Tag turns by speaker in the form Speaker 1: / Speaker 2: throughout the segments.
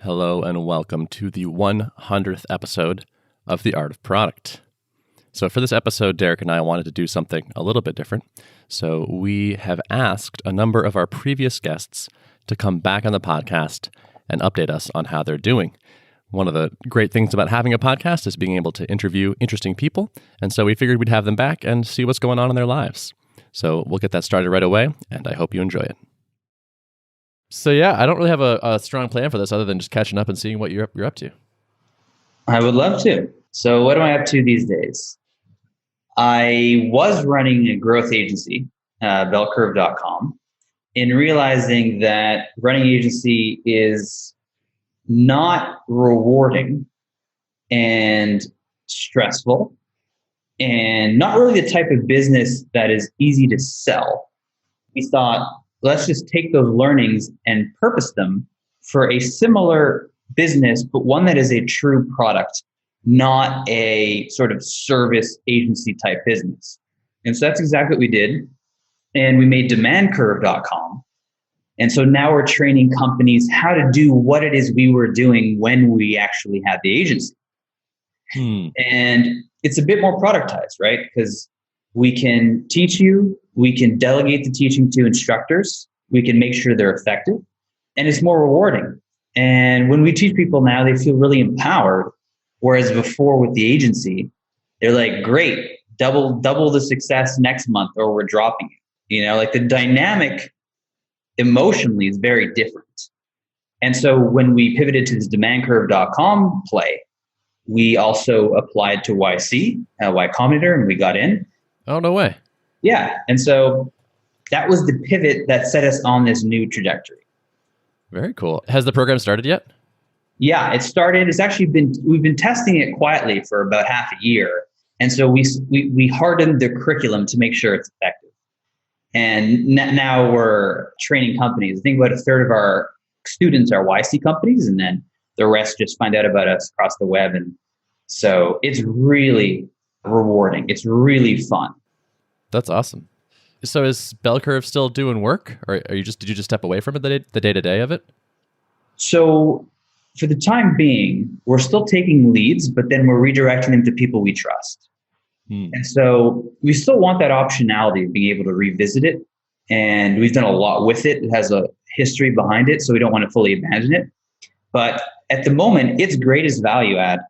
Speaker 1: Hello and welcome to the 100th episode of The Art of Product. So for this episode, Derek and I wanted to do something a little bit different. So we have asked a number of our previous guests to come back on the podcast and update us on how they're doing. One of the great things about having a podcast is being able to interview interesting people. And so we figured we'd have them back and see what's going on in their lives. So we'll get that started right away, and I hope you enjoy it. So yeah, I don't really have a strong plan for this other than just catching up and seeing what you're up to.
Speaker 2: I would love to. So what am I up to these days? I was running a growth agency, bellcurve.com, and realizing that running an agency is not rewarding and stressful and not really the type of business that is easy to sell. We thought, let's just take those learnings and purpose them for a similar business, but one that is a true product, not a sort of service agency type business. And so that's exactly what we did. And we made demandcurve.com. And so now we're training companies how to do what it is we were doing when we actually had the agency. And it's a bit more productized, right? Because we can teach you, we can delegate the teaching to instructors, we can make sure they're effective, and it's more rewarding. And when we teach people now, they feel really empowered. Whereas before with the agency, they're like, great, double the success next month, or we're dropping it. You know, like the dynamic emotionally is very different. And so when we pivoted to this demandcurve.com play, we also applied to YC, Y Combinator, and we got in.
Speaker 1: Oh, no way.
Speaker 2: Yeah. And so that was the pivot that set us on this new trajectory.
Speaker 1: Very cool. Has the program started yet?
Speaker 2: Yeah, it started. It's actually we've been testing it quietly for about half a year. And so we hardened the curriculum to make sure it's effective. And now we're training companies. I think about a third of our students are YC companies, and then the rest just find out about us across the web. And so it's really rewarding. It's really fun.
Speaker 1: That's awesome. So is Bell Curve still doing work, or did you just step away from it, the day-to-day of it?
Speaker 2: So for the time being, we're still taking leads, but then we're redirecting them to people we trust. And so we still want that optionality of being able to revisit it. And we've done a lot with it. It has a history behind it, so we don't want to fully abandon it. But at the moment, its greatest value add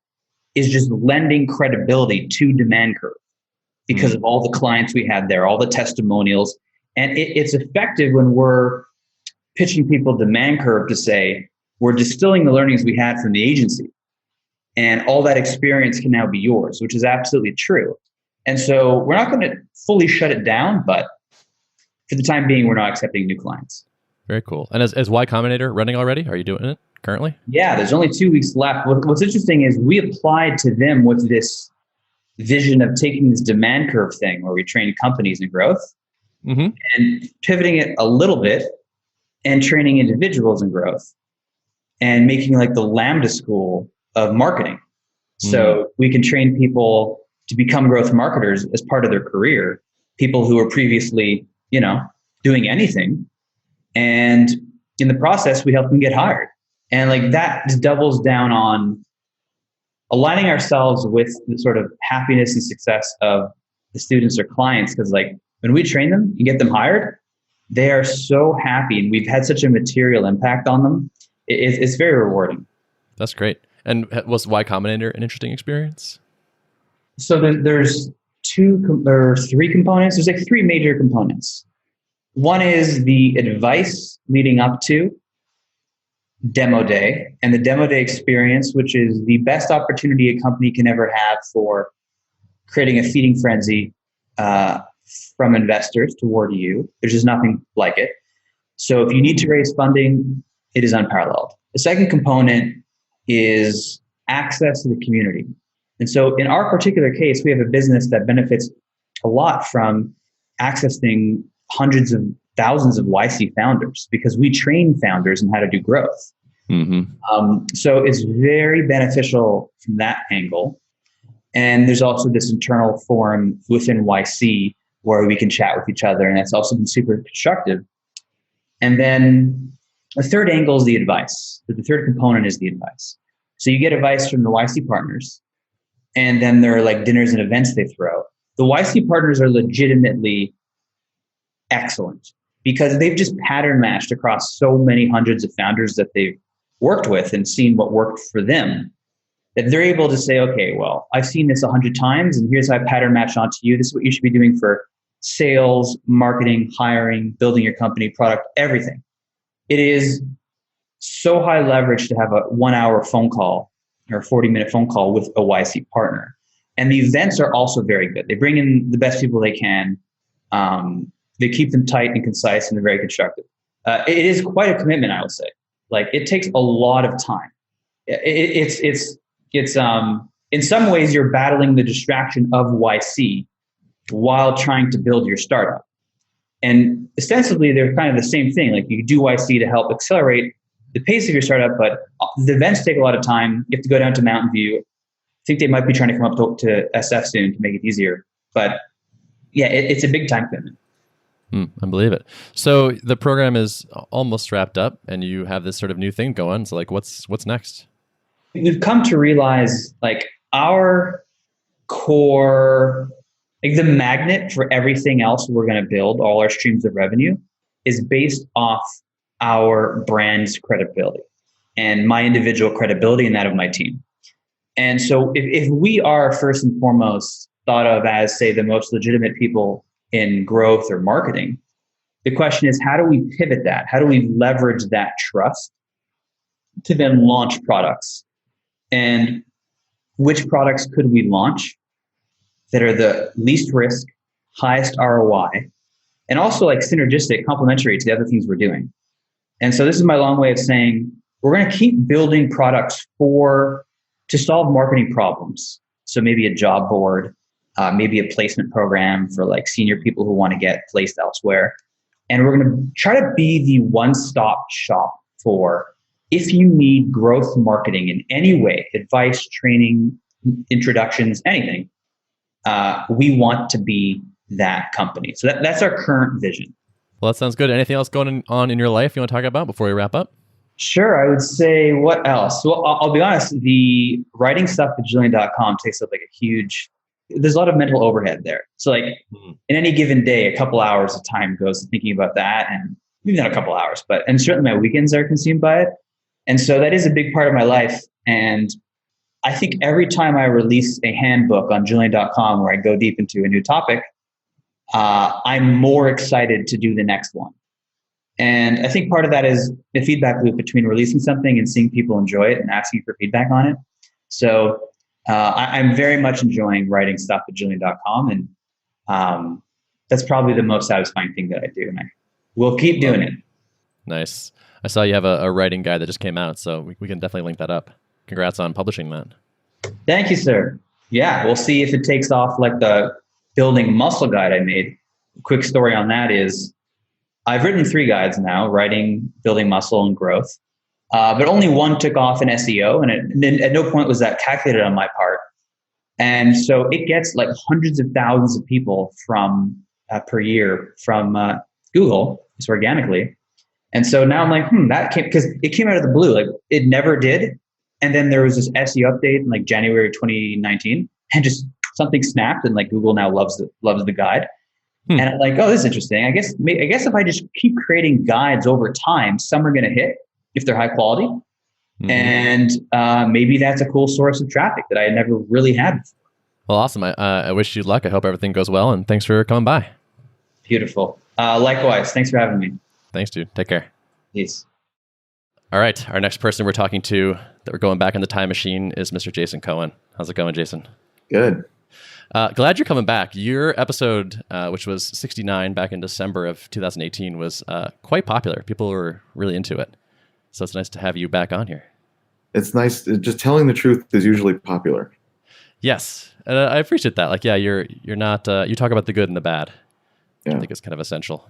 Speaker 2: is just lending credibility to Demand Curve because of all the clients we had there, all the testimonials. And it's effective when we're pitching people Demand Curve to say, we're distilling the learnings we had from the agency, and all that experience can now be yours, which is absolutely true. And so we're not going to fully shut it down, but for the time being, we're not accepting new clients.
Speaker 1: Very cool. And is Y Combinator running already? Are you doing it currently? Yeah,
Speaker 2: there's only 2 weeks left. What's interesting is we applied to them with this vision of taking this Demand Curve thing where we train companies in growth and pivoting it a little bit and training individuals in growth and making like the Lambda school of marketing. So we can train people to become growth marketers as part of their career, people who were previously, doing anything. And in the process, we help them get hired. And like that just doubles down on aligning ourselves with the sort of happiness and success of the students or clients. Because like when we train them and get them hired, they are so happy, and we've had such a material impact on them. It's very rewarding.
Speaker 1: That's great. And was Y Combinator an interesting experience?
Speaker 2: So there's 2 or 3 components. There's like 3 major components. One is the advice leading up to demo day, and the demo day experience, which is the best opportunity a company can ever have for creating a feeding frenzy from investors toward you. There's just nothing like it. So if you need to raise funding, it is unparalleled. The second component is access to the community. And so in our particular case, we have a business that benefits a lot from accessing hundreds of thousands of YC founders because we train founders in how to do growth. So it's very beneficial from that angle. And there's also this internal forum within YC where we can chat with each other, and that's also been super constructive. And then The third angle is the advice. The third component is the advice. So you get advice from the YC partners, and then there are like dinners and events they throw. The YC partners are legitimately excellent because they've just pattern matched across so many hundreds of founders that they've worked with and seen what worked for them, that they're able to say, okay, well, I've seen this 100 times and here's how I pattern match onto you. This is what you should be doing for sales, marketing, hiring, building your company, product, everything. It is so high leverage to have a 1 hour phone call or 40-minute phone call with a YC partner. And the events are also very good. They bring in the best people they can. They keep them tight and concise, and they're very constructive. It is quite a commitment, I will say. Like, it takes a lot of time. It's in some ways you're battling the distraction of YC while trying to build your startup. And ostensibly, they're kind of the same thing. Like, you do YC to help accelerate the pace of your startup, but the events take a lot of time. You have to go down to Mountain View. I think they might be trying to come up to SF soon to make it easier. But yeah, it's a big time commitment.
Speaker 1: I believe it. So the program is almost wrapped up, and you have this sort of new thing going. So, like, what's next?
Speaker 2: We've come to realize, like, our core, like, the magnet for everything else we're going to build, all our streams of revenue, is based off our brand's credibility and my individual credibility and that of my team. And so if we are first and foremost thought of as, say, the most legitimate people in growth or marketing, the question is, how do we pivot that? How do we leverage that trust to then launch products? And which products could we launch that are the least risk, highest ROI, and also like synergistic, complementary to the other things we're doing? And so this is my long way of saying we're going to keep building products to solve marketing problems. So maybe a job board, maybe a placement program for like senior people who want to get placed elsewhere. And we're going to try to be the one-stop shop for, if you need growth marketing in any way, advice, training, introductions, anything, we want to be that company. So that's our current vision.
Speaker 1: Well, that sounds good. Anything else going on in your life you want to talk about before we wrap up?
Speaker 2: Sure. I would say, what else? Well, I'll be honest, the writing stuff at Julian.com takes up like a huge, there's a lot of mental overhead there. So like in any given day, a couple hours of time goes to thinking about that, and maybe not a couple hours, and certainly my weekends are consumed by it. And so that is a big part of my life. And I think every time I release a handbook on Julian.com where I go deep into a new topic, I'm more excited to do the next one. And I think part of that is the feedback loop between releasing something and seeing people enjoy it and asking for feedback on it. So I'm very much enjoying writing stuff at Julian.com. And that's probably the most satisfying thing that I do. And I will keep doing it.
Speaker 1: Nice. I saw you have a writing guide that just came out, so we can definitely link that up. Congrats on publishing that. Thank
Speaker 2: you, sir. Yeah, we'll see if it takes off like the building muscle guide I made. Quick story on that is I've written 3 guides now, writing, building muscle, and growth. But only one took off in SEO, and at no point was that calculated on my part. And so it gets like hundreds of thousands of people from per year from Google, just organically. And so now I'm like, that came, because it came out of the blue. Like, it never did. And then there was this SEO update in like January 2019, and just something snapped, and like Google now loves the guide. And I'm like, oh, this is interesting. I guess if I just keep creating guides over time, some are going to hit if they're high quality. And maybe that's a cool source of traffic that I never really had before.
Speaker 1: Well, awesome. I wish you luck. I hope everything goes well, and thanks for coming by.
Speaker 2: Beautiful. Likewise. Thanks for having me.
Speaker 1: Thanks, dude. Take care.
Speaker 2: Peace.
Speaker 1: All right. Our next person we're talking to that we're going back in the time machine is Mr. Jason Cohen. How's it going, Jason?
Speaker 3: Good.
Speaker 1: Glad you're coming back. Your episode, which was 69 back in December of 2018, was quite popular. People were really into it. So it's nice to have you back on here.
Speaker 3: It's nice. Just telling the truth is usually popular.
Speaker 1: Yes. I appreciate that. Like, yeah, you're not, you talk about the good and the bad.
Speaker 3: Yeah.
Speaker 1: I think it's kind of essential.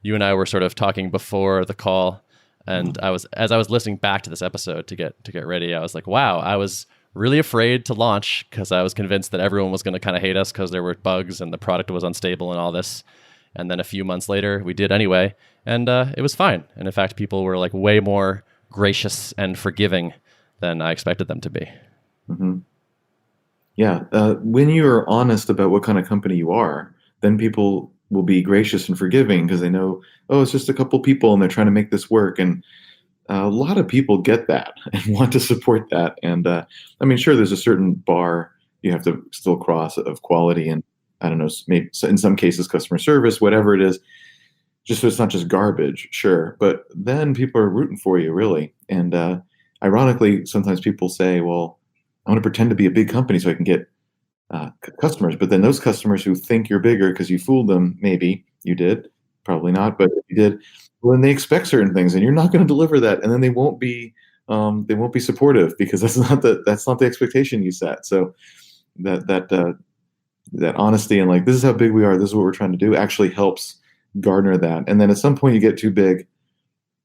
Speaker 1: You and I were sort of talking before the call, and as I was listening back to this episode to get ready, I was like, wow, I was really afraid to launch because I was convinced that everyone was going to kind of hate us because there were bugs and the product was unstable and all this. And then a few months later, we did anyway, and it was fine. And in fact, people were like way more gracious and forgiving than I expected them to be.
Speaker 3: Mm-hmm. Yeah. When you're honest about what kind of company you are, then people will be gracious and forgiving because they know, oh, it's just a couple people and they're trying to make this work. And a lot of people get that and want to support that. And I mean, sure, there's a certain bar you have to still cross of quality and I don't know, maybe in some cases, customer service, whatever it is, just so it's not just garbage, sure. But then people are rooting for you, really. And ironically, sometimes people say, well, I want to pretend to be a big company so I can get customers. But then those customers who think you're bigger because you fooled them, maybe you did, probably not, but if you did, well, then they expect certain things, and you're not going to deliver that, and then they won't be supportive because that's not the expectation you set. So that honesty and like, this is how big we are, this is what we're trying to do, actually helps garner that. And then at some point you get too big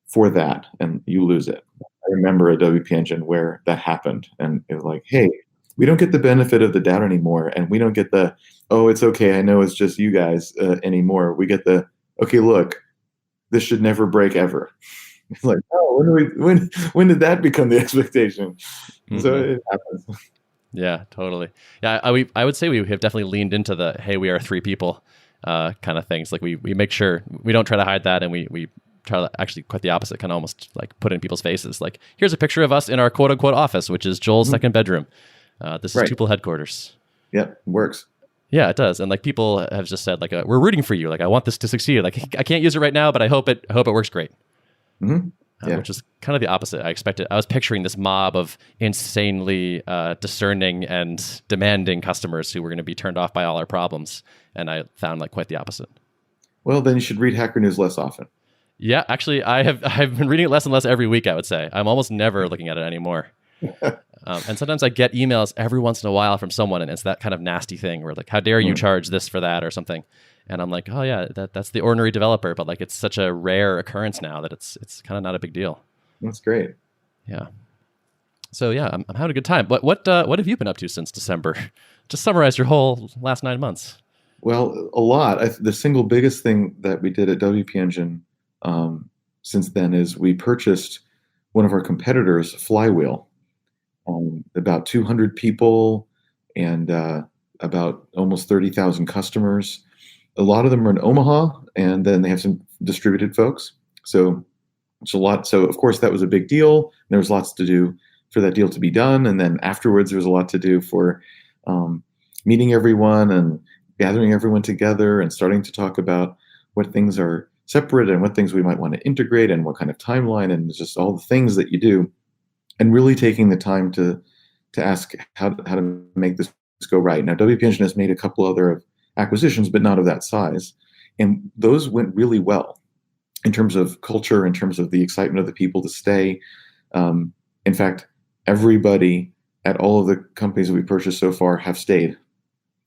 Speaker 3: for that and you lose it. I remember at WP Engine where that happened, and it was like, hey, we don't get the benefit of the doubt anymore, and we don't get the, oh, it's okay, I know it's just you guys anymore. We get the, okay, look, this should never break ever. It's like, oh, when did that become the expectation? Mm-hmm. So it happens.
Speaker 1: Yeah, totally. Yeah, I would say we have definitely leaned into the, hey, we are 3 people kind of things. Like we make sure we don't try to hide that, and we try to actually quite the opposite, kind of almost like put it in people's faces. Like, here's a picture of us in our quote unquote office, which is Joel's second bedroom. This is Tuple headquarters.
Speaker 3: Yep, it works.
Speaker 1: Yeah, it does. And like people have just said, like, we're rooting for you. Like, I want this to succeed. Like, I can't use it right now, but I hope it works great.
Speaker 3: Mm-hmm. Yeah.
Speaker 1: Which is kind of the opposite I expected. I was picturing this mob of insanely discerning and demanding customers who were going to be turned off by all our problems. And I found like quite the opposite. Well,
Speaker 3: then you should read Hacker News less often.
Speaker 1: Yeah, actually, I've been reading it less and less every week, I would say. I'm almost never looking at it anymore. And sometimes I get emails every once in a while from someone, and it's that kind of nasty thing where like, how dare you charge this for that or something. And I'm like, oh yeah, that's the ordinary developer, but like it's such a rare occurrence now that it's kind of not a big deal.
Speaker 3: That's great.
Speaker 1: Yeah. So yeah, I'm having a good time. What have you been up to since December? Just summarize your whole last 9 months.
Speaker 3: Well, a lot. The single biggest thing that we did at WP Engine since then is we purchased one of our competitors, Flywheel. About 200 people and about almost 30,000 customers. A lot of them are in Omaha, and then they have some distributed folks. So it's a lot. So of course that was a big deal. There was lots to do for that deal to be done, and then afterwards there was a lot to do for meeting everyone and gathering everyone together and starting to talk about what things are separate and what things we might want to integrate and what kind of timeline and just all the things that you do, and really taking the time to ask how to make this go right. Now, WP Engine has made a couple other acquisitions, but not of that size. And those went really well in terms of culture, in terms of the excitement of the people to stay. In fact, everybody at all of the companies that we purchased so far have stayed.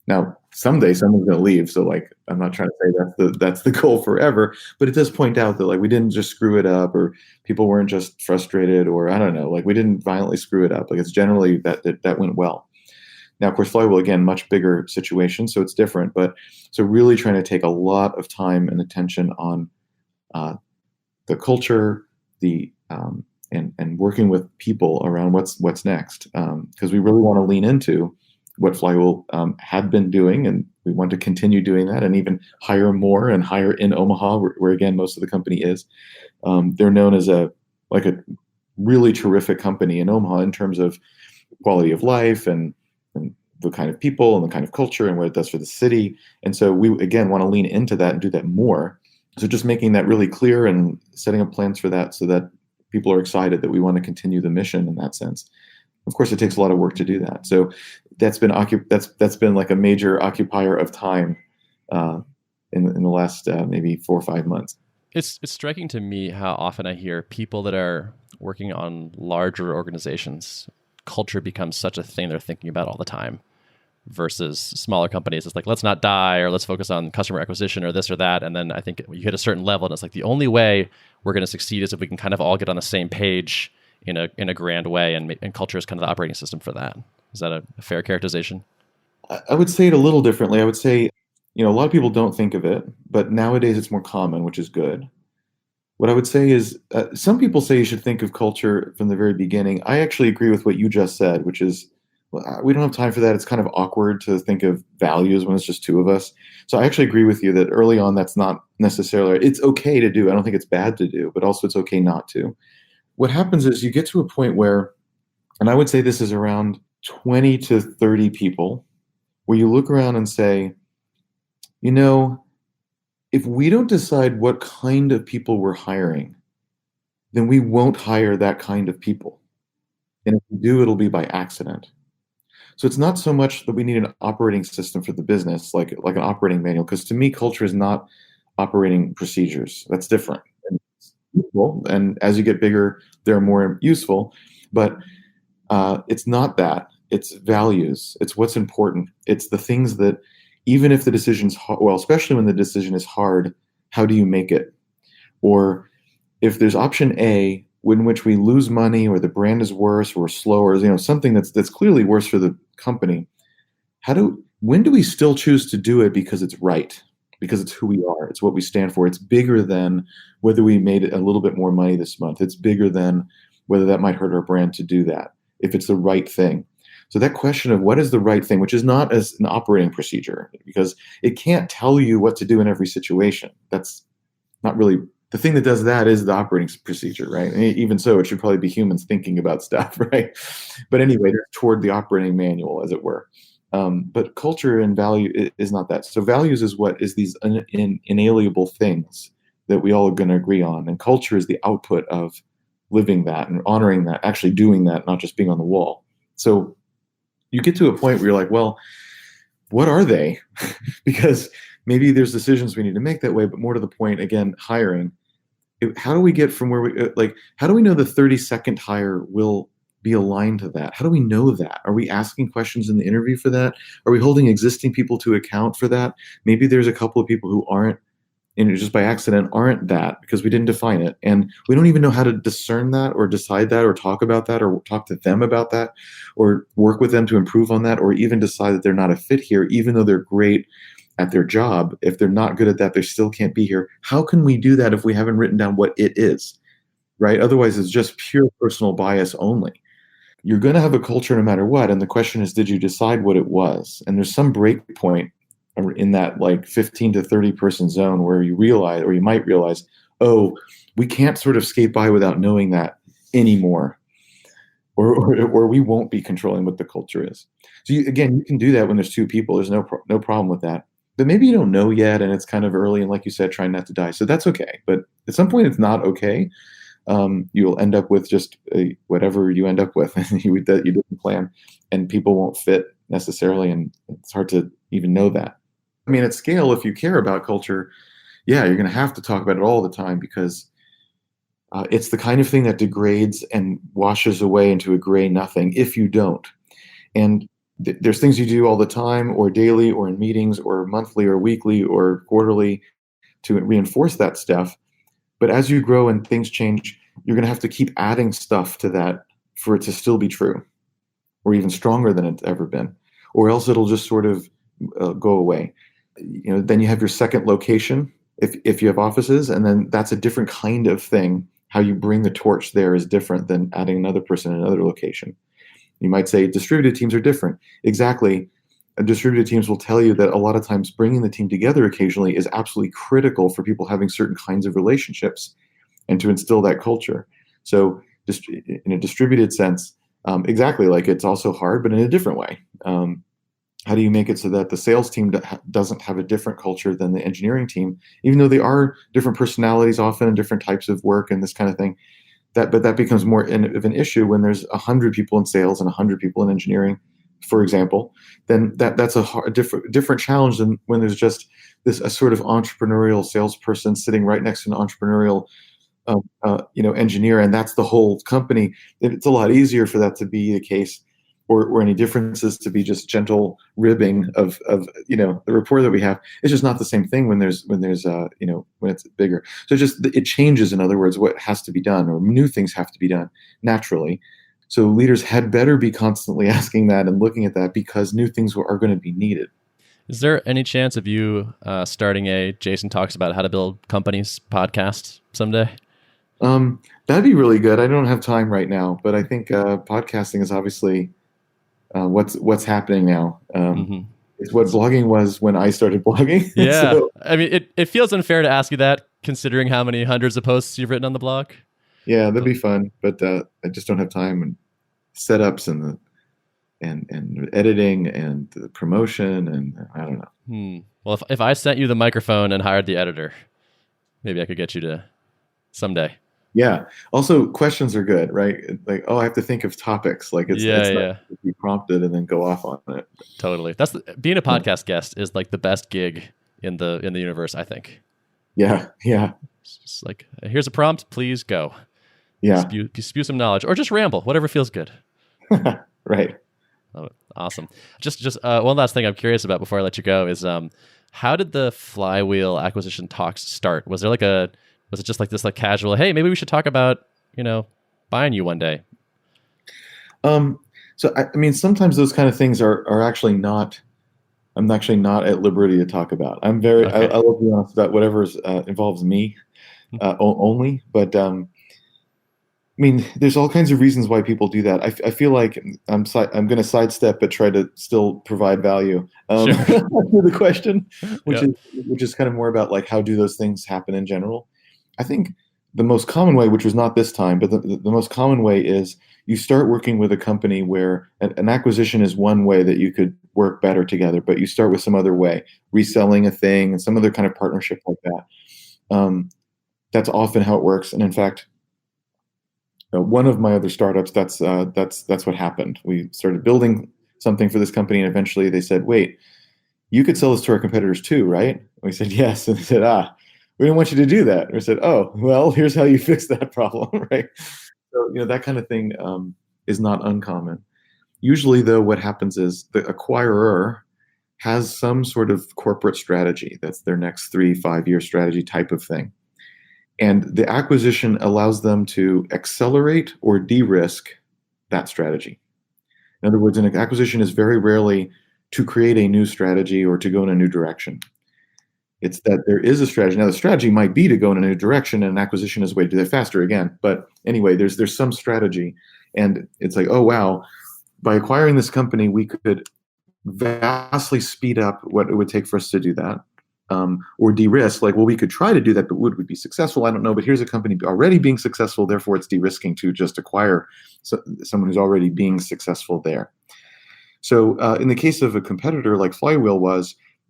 Speaker 3: Now, someday someone's going to leave. So like, I'm not trying to say that's the goal forever, but it does point out that like, we didn't just screw it up, or people weren't just frustrated, or I don't know, like we didn't violently screw it up. Like it's generally that went well. Now, of course, Flywheel, again, much bigger situation, so it's different. But so really trying to take a lot of time and attention on the culture, and working with people around what's next, because we really want to lean into what Flywheel had been doing, and we want to continue doing that, and even hire more and hire in Omaha, where again most of the company is. They're known as a really terrific company in Omaha in terms of quality of life and the kind of people and the kind of culture and what it does for the city. And so we again want to lean into that and do that more. So just making that really clear and setting up plans for that so that people are excited that we want to continue the mission in that sense. Of course, it takes a lot of work to do that. So that's been like a major occupier of time in the last maybe 4 or 5 months.
Speaker 1: It's striking to me how often I hear people that are working on larger organizations, culture becomes such a thing they're thinking about all the time, versus smaller companies. It's like, let's not die, or let's focus on customer acquisition or this or that. And then I think you hit a certain level and it's like the only way we're going to succeed is if we can kind of all get on the same page in a grand way, and culture is kind of the operating system for that. Is that a fair characterization?
Speaker 3: I would say it a little differently. I would say A lot of people don't think of it, but nowadays it's more common, which is good. What I would say is some people say you should think of culture from the very beginning. I actually agree with what you just said, which is we don't have time for that. It's kind of awkward to think of values when it's just two of us. So I actually agree with you that early on, that's not necessarily, it's okay to do. I don't think it's bad to do, but also it's okay not to. What happens is you get to a point where, and I would say this is around 20 to 30 people, where you look around and say, if we don't decide what kind of people we're hiring, then we won't hire that kind of people. And if we do, it'll be by accident. So it's not so much that we need an operating system for the business, like an operating manual, because to me, culture is not operating procedures. That's different. And it's useful, and as you get bigger, they're more useful. But it's not that. It's values. It's what's important. It's the things that, even if the decision's well, especially when the decision is hard, how do you make it? Or if there's option A, in which we lose money, or the brand is worse, or slower, something that's clearly worse for the company. When do we still choose to do it because it's right? Because it's who we are. It's what we stand for. It's bigger than whether we made a little bit more money this month. It's bigger than whether that might hurt our brand to do that, if it's the right thing. So that question of what is the right thing, which is not as an operating procedure, because it can't tell you what to do in every situation. That's not really the thing that does that is the operating procedure, right? And even so, it should probably be humans thinking about stuff, right? But anyway, they're toward the operating manual, as it were. But culture and value is not that. So values is what is these inalienable things that we all are going to agree on. And culture is the output of living that and honoring that, actually doing that, not just being on the wall. So you get to a point where you're like, well, what are they? Because maybe there's decisions we need to make that way, but more to the point, again, hiring. How do we get from where how do we know the 32nd hire will be aligned to that? How do we know that? Are we asking questions in the interview for that? Are we holding existing people to account for that? Maybe there's a couple of people who aren't, just by accident, aren't that because we didn't define it. And we don't even know how to discern that or decide that or talk about that or talk to them about that or work with them to improve on that or even decide that they're not a fit here, even though they're great at their job. If they're not good at that, they still can't be here. How can we do that if we haven't written down what it is, right? Otherwise, it's just pure personal bias only. You're going to have a culture no matter what. And the question is, did you decide what it was? And there's some break point in that 15 to 30 person zone where you realize, or you might realize, oh, we can't sort of skate by without knowing that anymore. Or we won't be controlling what the culture is. So you can do that when there's two people. There's no problem with that. But maybe you don't know yet, and it's kind of early, and like you said, trying not to die. So that's okay. But at some point, it's not okay. You'll end up with just whatever you end up with that you didn't plan, and people won't fit necessarily, and it's hard to even know that. I mean, at scale, if you care about culture, yeah, you're going to have to talk about it all the time because it's the kind of thing that degrades and washes away into a gray nothing if you don't. And there's things you do all the time or daily or in meetings or monthly or weekly or quarterly to reinforce that stuff. But as you grow and things change, you're going to have to keep adding stuff to that for it to still be true or even stronger than it's ever been, or else it'll just sort of go away. Then you have your second location if you have offices, and then that's a different kind of thing. How you bring the torch there is different than adding another person in another location. You might say distributed teams are different. Exactly. Distributed teams will tell you that a lot of times bringing the team together occasionally is absolutely critical for people having certain kinds of relationships and to instill that culture. So in a distributed sense, exactly, it's also hard, but in a different way. How do you make it so that the sales team doesn't have a different culture than the engineering team, even though they are different personalities often and different types of work and this kind of thing? But that becomes more of an issue when there's 100 people in sales and 100 people in engineering, for example. Then that's a different challenge than when there's just a sort of entrepreneurial salesperson sitting right next to an entrepreneurial engineer, and that's the whole company. It's a lot easier for that to be the case, or any differences to be just gentle ribbing of the rapport that we have. It's just not the same thing when it's bigger. So it changes, in other words, what has to be done, or new things have to be done naturally. So leaders had better be constantly asking that and looking at that because new things are going to be needed.
Speaker 1: Is there any chance of you starting a Jason Talks About How to Build Companies podcast someday?
Speaker 3: That'd be really good. I don't have time right now, but I think podcasting is obviously what's happening now. It's what blogging was when I started blogging.
Speaker 1: Yeah.
Speaker 3: So,
Speaker 1: I mean, it feels unfair to ask you that, considering how many hundreds of posts you've written on the blog.
Speaker 3: yeah, that'd be fun, but I just don't have time and setups and editing and the promotion, and I don't know.
Speaker 1: Well, if I sent you the microphone and hired the editor, maybe I could get you to someday.
Speaker 3: Yeah. Also, questions are good, right? Like, I have to think of topics. Like, it's not to be prompted and then go off on it.
Speaker 1: Totally. Being a podcast guest is like the best gig in the universe, I think.
Speaker 3: Yeah.
Speaker 1: It's just like, here's a prompt, please go.
Speaker 3: Yeah.
Speaker 1: Spew some knowledge, or just ramble, whatever feels good.
Speaker 3: Right.
Speaker 1: Oh, awesome. Just one last thing I'm curious about before I let you go is how did the Flywheel acquisition talks start? Was it just like this like casual, hey, maybe we should talk about, buying you one day?
Speaker 3: So I mean, sometimes those kind of things are actually not. I'm actually not at liberty to talk about. I'm very. Okay. I will be honest about whatever involves me only. But I mean, there's all kinds of reasons why people do that. I feel like I'm going to sidestep but try to still provide value to the question, which is kind of more about like how do those things happen in general. I think the most common way, which was not this time, but the most common way is you start working with a company where an acquisition is one way that you could work better together, but you start with some other way, reselling a thing and some other kind of partnership like that. That's often how it works. And in fact, one of my other startups, that's what happened. We started building something for this company, and eventually they said, "Wait, you could sell this to our competitors too, right?" And we said, "Yes." And they said, "We don't want you to do that." And we said, "Oh, well, here's how you fix that problem," right? So that kind of thing is not uncommon. Usually, though, what happens is the acquirer has some sort of corporate strategy. That's their next 3-5 year strategy type of thing. And the acquisition allows them to accelerate or de-risk that strategy. In other words, an acquisition is very rarely to create a new strategy or to go in a new direction. It's that there is a strategy. Now, the strategy might be to go in a new direction, and an acquisition is a way to do that faster again. But anyway, there's some strategy. And it's like, oh, wow, by acquiring this company, we could vastly speed up what it would take for us to do that. Or de-risk, like, well, we could try to do that, but would we be successful? I don't know. But here's a company already being successful, therefore it's de-risking to just acquire someone who's already being successful there. So in the case of a competitor like Flywheel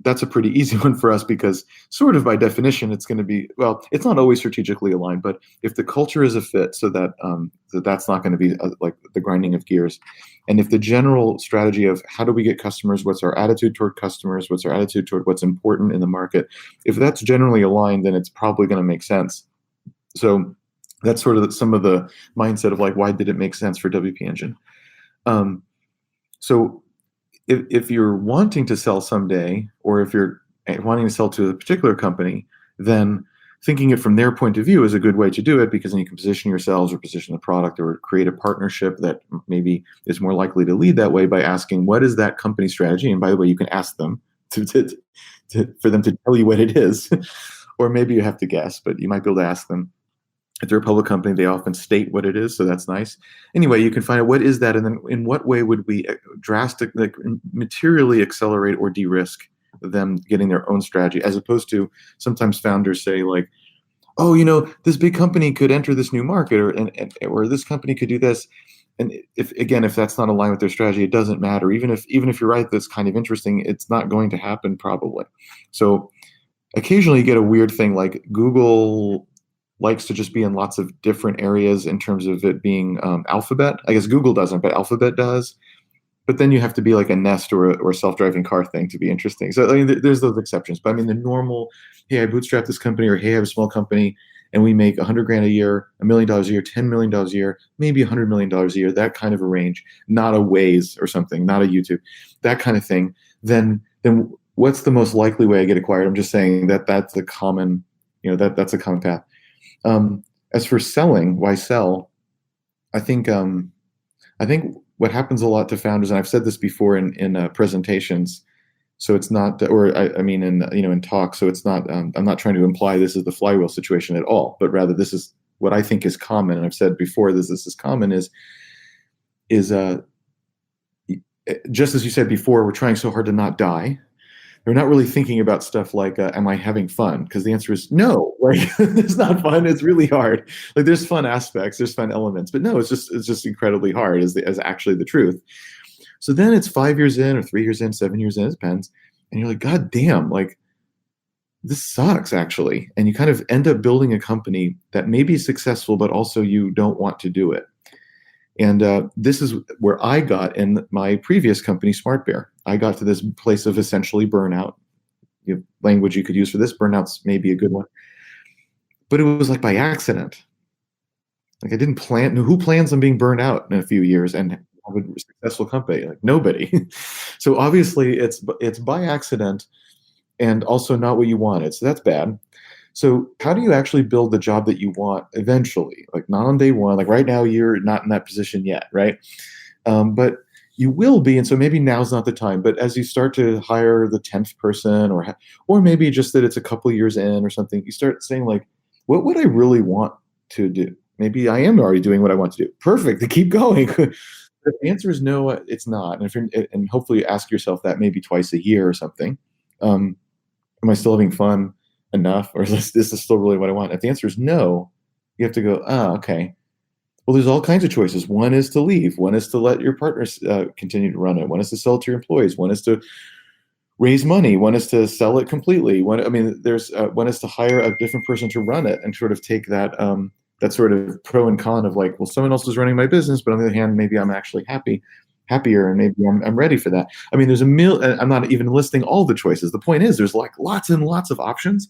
Speaker 3: that's a pretty easy one for us because sort of by definition, it's going to be, well, it's not always strategically aligned, but if the culture is a fit so that that's not going to be like the grinding of gears. And if the general strategy of how do we get customers, what's our attitude toward customers, what's our attitude toward what's important in the market, if that's generally aligned, then it's probably going to make sense. So that's sort of some of the mindset of like, why did it make sense for WP Engine? So if you're wanting to sell someday, or if you're wanting to sell to a particular company, then thinking it from their point of view is a good way to do it, because then you can position yourselves or position the product or create a partnership that maybe is more likely to lead that way by asking, what is that company strategy? And by the way, you can ask them for them to tell you what it is, or maybe you have to guess, but you might be able to ask them. If they're a public company, they often state what it is, so that's nice. Anyway, you can find out what is that, and then in what way would we materially accelerate or de-risk them getting their own strategy, as opposed to sometimes founders say like, oh, this big company could enter this new market, or this company could do this. And if that's not aligned with their strategy, it doesn't matter. Even if you're right, that's kind of interesting, it's not going to happen probably. So occasionally you get a weird thing like Google likes to just be in lots of different areas in terms of it being Alphabet. I guess Google doesn't, but Alphabet does. But then you have to be like a Nest or a self-driving car thing to be interesting. So I mean, there's those exceptions. But I mean, the normal, hey, I bootstrapped this company, or hey, I have a small company and we make $100,000 a year, $1 million a year, $10 million a year, maybe $100 million a year, that kind of a range, not a Waze or something, not a YouTube, that kind of thing. Then what's the most likely way I get acquired? I'm just saying that's the common, that's a common path. As for selling, why sell? I think what happens a lot to founders, and I've said this before in presentations. So it's not, or I mean, in talk. So it's not. I'm not trying to imply this is the flywheel situation at all, but rather this is what I think is common. And I've said before, this is common is just as you said before, we're trying so hard to not die. They're not really thinking about stuff like, am I having fun? Because the answer is no. Like, it's not fun. It's really hard. Like, there's fun aspects, there's fun elements, but no, it's just incredibly hard. Is actually the truth. So then it's 5 years in, or 3 years in, 7 years in, it depends, and you're like, God damn, like, this sucks actually. And you kind of end up building a company that may be successful, but also you don't want to do it. And this is where I got in my previous company, Smart Bear. I got to this place of essentially burnout. Language you could use for this, burnout's maybe a good one. But it was like by accident. Like, I didn't plan. Who plans on being burned out in a few years and have a successful company? Like, nobody. So obviously it's by accident, and also not what you wanted. So that's bad. So how do you actually build the job that you want eventually? Like, not on day one. Like, right now you're not in that position yet, right? But you will be, and so maybe now's not the time. But as you start to hire the 10th person, or maybe just that it's a couple of years in or something, you start saying, like, what would I really want to do? Maybe I am already doing what I want to do. Perfect. To keep going. If the answer is no, it's not. And hopefully you ask yourself that maybe twice a year or something. Am I still having fun enough, or is this still really what I want? If the answer is no, you have to go, okay. Well, there's all kinds of choices. One is to leave. One is to let your partners continue to run it. One is to sell it to your employees. One is to raise money. One is to sell it completely. One is to hire a different person to run it and sort of take that that sort of pro and con of, like, well, someone else is running my business, but on the other hand, maybe I'm actually happier, and maybe I'm ready for that. I mean, there's I'm not even listing all the choices. The point is, there's like lots and lots of options,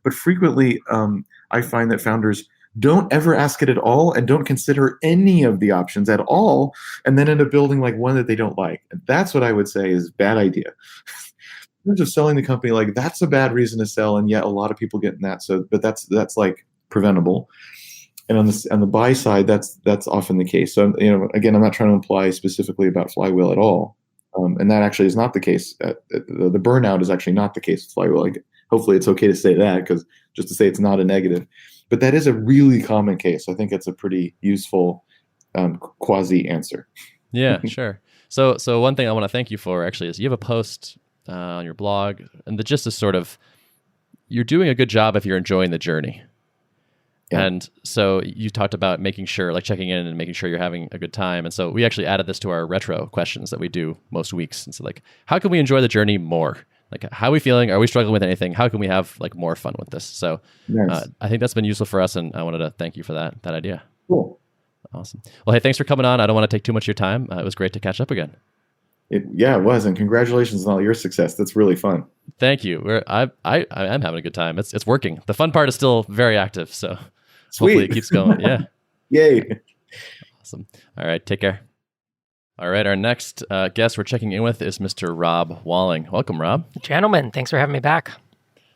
Speaker 3: but frequently I find that founders don't ever ask it at all and don't consider any of the options at all, and then end up building like one that they don't like. And that's what I would say is a bad idea. In terms of selling the company, like, that's a bad reason to sell, and yet a lot of people get in that. So, but that's like preventable. And on the buy side, that's often the case. So, again, I'm not trying to imply specifically about Flywheel at all, and that actually is not the case. The burnout is actually not the case with Flywheel. Like, hopefully, it's okay to say that, because just to say it's not a negative, but that is a really common case. I think it's a pretty useful quasi answer.
Speaker 1: Yeah, sure. So one thing I want to thank you for actually is you have a post on your blog, and the gist is sort of, you're doing a good job if you're enjoying the journey. Yeah. And so you talked about making sure, like, checking in and making sure you're having a good time. And so we actually added this to our retro questions that we do most weeks. And so, like, how can we enjoy the journey more? Like, how are we feeling? Are we struggling with anything? How can we have, like, more fun with this? So nice. I think that's been useful for us, and I wanted to thank you for that idea.
Speaker 3: Cool.
Speaker 1: Awesome. Well, hey, thanks for coming on. I don't want to take too much of your time. It was great to catch up again.
Speaker 3: It was, and congratulations on all your success. That's really fun.
Speaker 1: Thank you. I am having a good time. It's working. The fun part is still very active, so
Speaker 3: sweet.
Speaker 1: Hopefully it keeps going. Yeah.
Speaker 3: Yay.
Speaker 1: Awesome. All right, take care. All right, our next guest we're checking in with is Mr. Rob Walling. Welcome, Rob.
Speaker 4: Gentlemen, thanks for having me back.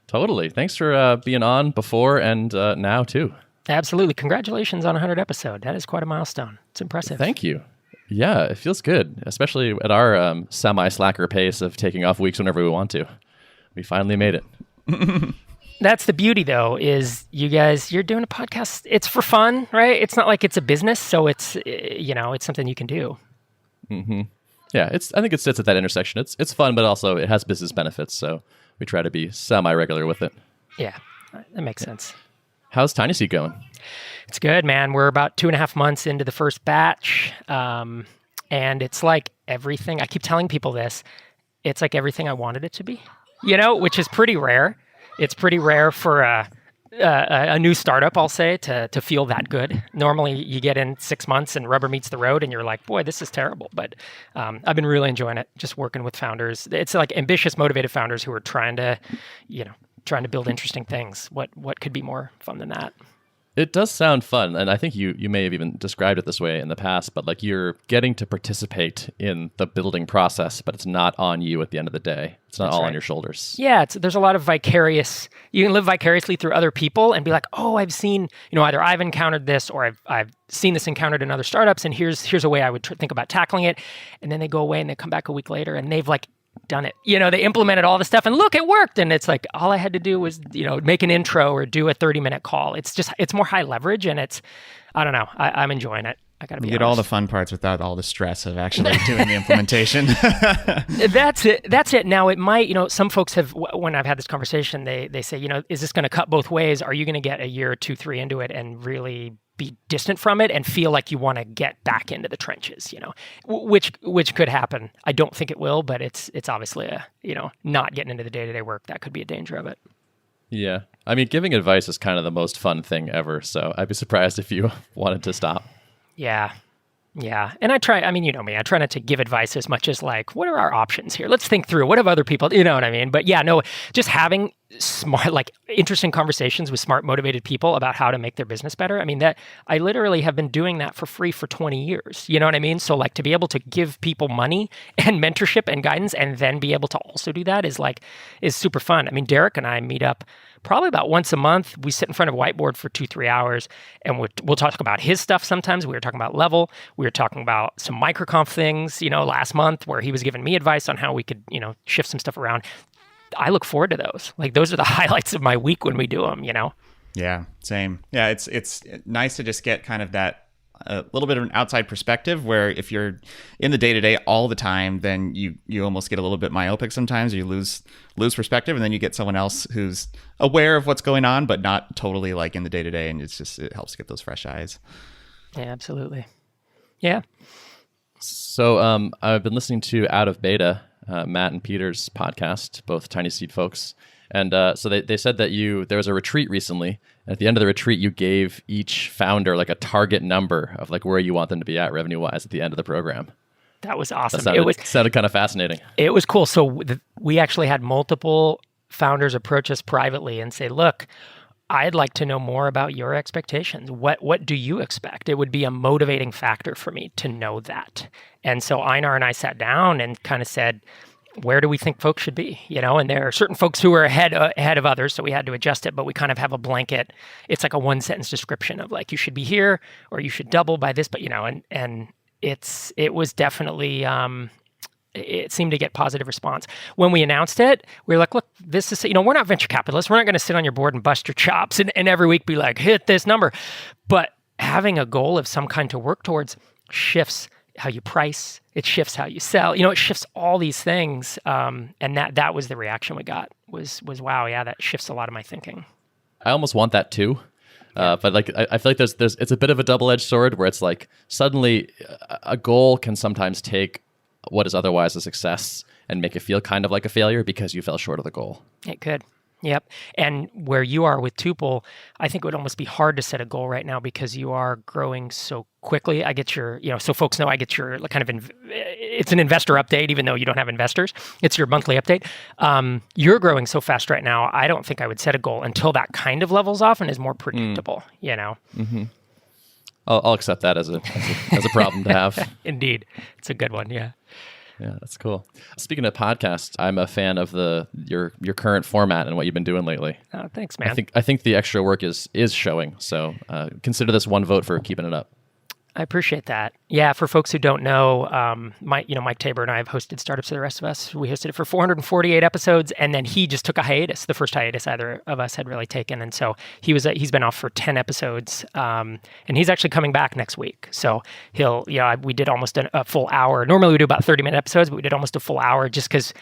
Speaker 1: Totally. Thanks for being on before and now too.
Speaker 4: Absolutely. Congratulations on a 100 episode. That is quite a milestone. It's impressive.
Speaker 1: Thank you. Yeah, it feels good, especially at our semi-slacker pace of taking off weeks whenever we want to. We finally made it.
Speaker 4: That's the beauty, though, is you guys, you're doing a podcast. It's for fun, right? It's not like it's a business, so it's, it's something you can do.
Speaker 1: Mm-hmm. Yeah, I think it sits at that intersection. It's fun, but also it has business benefits, so we try to be semi-regular with it.
Speaker 4: Yeah, that makes sense.
Speaker 1: How's TinySeed going?
Speaker 4: It's good, man. We're about 2.5 months into the first batch, and it's like everything. I keep telling people this. It's like everything I wanted it to be, which is pretty rare. It's pretty rare for a new startup, I'll say, to feel that good. Normally, you get in 6 months and rubber meets the road, and you're like, boy, this is terrible. But I've been really enjoying it, just working with founders. It's like ambitious, motivated founders who are trying to build interesting things. What could be more fun than that?
Speaker 1: It does sound fun, and I think you may have even described it this way in the past, but like you're getting to participate in the building process, but it's not on you at the end of the day. It's not all on your shoulders.
Speaker 4: Yeah, there's a lot of vicarious. You can live vicariously through other people and be like, oh, I've seen, either I've encountered this or I've seen this encountered in other startups, and here's a way I would think about tackling it. And then they go away and they come back a week later and they've like done it. They implemented all the stuff and look, it worked. And it's like, all I had to do was, make an intro or do a 30-minute call. It's more high leverage, and I don't know. I'm enjoying it. I gotta be honest.
Speaker 5: You get all the fun parts without all the stress of actually doing the implementation.
Speaker 4: That's it. Now it might, some folks have, when I've had this conversation, they say, is this going to cut both ways? Are you going to get a year or 2, 3 into it and really be distant from it and feel like you want to get back into the trenches, which could happen. I don't think it will, but it's obviously not getting into the day-to-day work. That could be a danger of it.
Speaker 1: Yeah. I mean, giving advice is kind of the most fun thing ever. So I'd be surprised if you wanted to stop.
Speaker 4: Yeah. Yeah. And I try not to give advice as much as like, what are our options here? Let's think through. What have other people, you know what I mean? But yeah, no, just having smart, like interesting conversations with smart, motivated people about how to make their business better. I mean, that I literally have been doing that for free for 20 years. You know what I mean? So like to be able to give people money and mentorship and guidance and then be able to also do that is super fun. I mean, Derek and I meet up probably about once a month. We sit in front of a whiteboard for 2-3 hours, and we'll talk about his stuff sometimes. We were talking about Level. We were talking about some MicroConf things, last month where he was giving me advice on how we could, shift some stuff around. I look forward to those. Like, those are the highlights of my week when we do them,
Speaker 5: Yeah, same. Yeah, it's nice to just get kind of that a little bit of an outside perspective, where if you're in the day-to-day all the time, then you almost get a little bit myopic sometimes. You lose perspective, and then you get someone else who's aware of what's going on, but not totally like in the day-to-day, and it helps get those fresh eyes.
Speaker 4: Yeah, absolutely. Yeah.
Speaker 1: So I've been listening to Out of Beta, Matt and Peter's podcast, both TinySeed folks. And so they said that there was a retreat recently. And at the end of the retreat, you gave each founder like a target number of like where you want them to be at revenue-wise at the end of the program.
Speaker 4: That was awesome.
Speaker 1: It sounded kind of fascinating.
Speaker 4: It was cool. So we actually had multiple founders approach us privately and say, look, I'd like to know more about your expectations. What do you expect? It would be a motivating factor for me to know that. And so Einar and I sat down and kind of said, where do we think folks should be? And there are certain folks who are ahead of others, so we had to adjust it, but we kind of have a blanket. It's like a 1-sentence description of like, you should be here or you should double by this, but and it was definitely it seemed to get positive response. When we announced it, we were like, look, this is, we're not venture capitalists. We're not going to sit on your board and bust your chops and every week be like, hit this number. But having a goal of some kind to work towards shifts how you price, it shifts how you sell, it shifts all these things. And that was the reaction we got was wow, yeah, that shifts a lot of my thinking.
Speaker 1: I almost want that too. But like, I feel like it's a bit of a double-edged sword where it's like suddenly a goal can sometimes take what is otherwise a success and make it feel kind of like a failure because you fell short of the goal.
Speaker 4: It could. Yep. And where you are with Tuple, I think it would almost be hard to set a goal right now because you are growing so quickly. I get your, so folks know I get your kind of, it's an investor update, even though you don't have investors. It's your monthly update. You're growing so fast right now. I don't think I would set a goal until that kind of levels off and is more predictable,
Speaker 1: Mm-hmm. I'll accept that as a problem to have.
Speaker 4: Indeed. It's a good one. Yeah.
Speaker 1: Yeah, that's cool. Speaking of podcasts, I'm a fan of your current format and what you've been doing lately.
Speaker 4: Oh, thanks, man.
Speaker 1: I think the extra work is showing. So consider this one vote for keeping it up.
Speaker 4: I appreciate that. Yeah, for folks who don't know, Mike Tabor and I have hosted Startups to the Rest of Us. We hosted it for 448 episodes, and then he just took a hiatus, the first hiatus either of us had really taken. And so he's been off for 10 episodes, and he's actually coming back next week. So we did almost a full hour. Normally we do about 30-minute episodes, but we did almost a full hour just because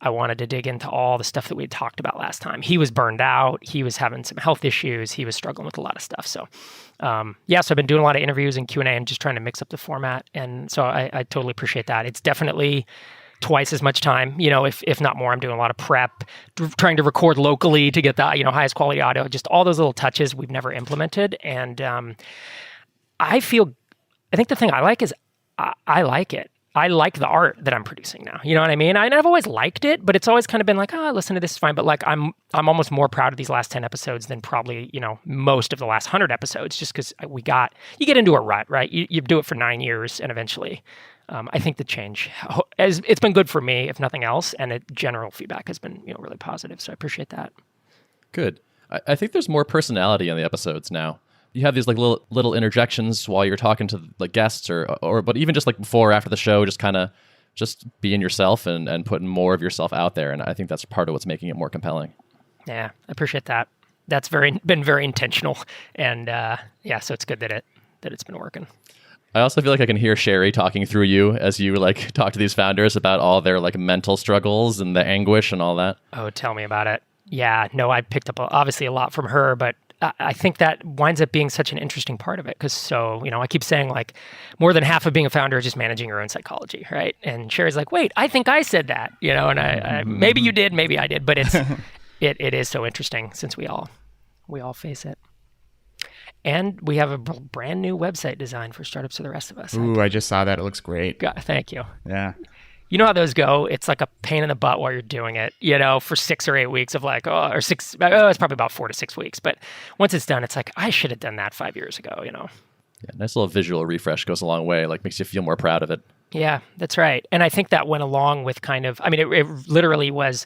Speaker 4: I wanted to dig into all the stuff that we had talked about last time. He was burned out. He was having some health issues. He was struggling with a lot of stuff. So, so I've been doing a lot of interviews and Q&A and just trying to mix up the format. And so I totally appreciate that. It's definitely twice as much time, if not more. I'm doing a lot of prep, trying to record locally to get the, highest quality audio, just all those little touches we've never implemented. And I think the thing I like is I like it. I like the art that I'm producing now. You know what I mean? I've always liked it, but it's always kind of been like, listen to this is fine. But like, I'm almost more proud of these last 10 episodes than probably, most of the last 100 episodes, just because you get into a rut, right? You do it for 9 years, and eventually, I think the change, it's been good for me, if nothing else, and general feedback has been, really positive. So I appreciate that.
Speaker 1: Good. I think there's more personality in the episodes now. You have these like little interjections while you're talking to like guests or but even just like before or after the show, just kind of just being yourself and putting more of yourself out there. And I think that's part of what's making it more compelling.
Speaker 4: Yeah, I appreciate that. That's been very intentional. And so it's good that it's been working.
Speaker 1: I also feel like I can hear Sherry talking through you as you like talk to these founders about all their like mental struggles and the anguish and all that.
Speaker 4: Oh, tell me about it. Yeah, no, I picked up obviously a lot from her, but I think that winds up being such an interesting part of it because I keep saying like more than half of being a founder is just managing your own psychology, right? And Sherry's like, wait, I think I said that, and I maybe you did, maybe I did, but it is so interesting since we all face it. And we have a brand new website design for Startups for the Rest of Us.
Speaker 5: Ooh, I just saw that. It looks great.
Speaker 4: God, thank you.
Speaker 5: Yeah.
Speaker 4: You know how those go? It's like a pain in the butt while you're doing it, for 6 or 8 weeks of like, it's probably about 4 to 6 weeks. But once it's done, it's like, I should have done that 5 years ago,
Speaker 1: Yeah, nice little visual refresh goes a long way, like makes you feel more proud of it.
Speaker 4: Yeah, that's right. And I think that went along with it literally was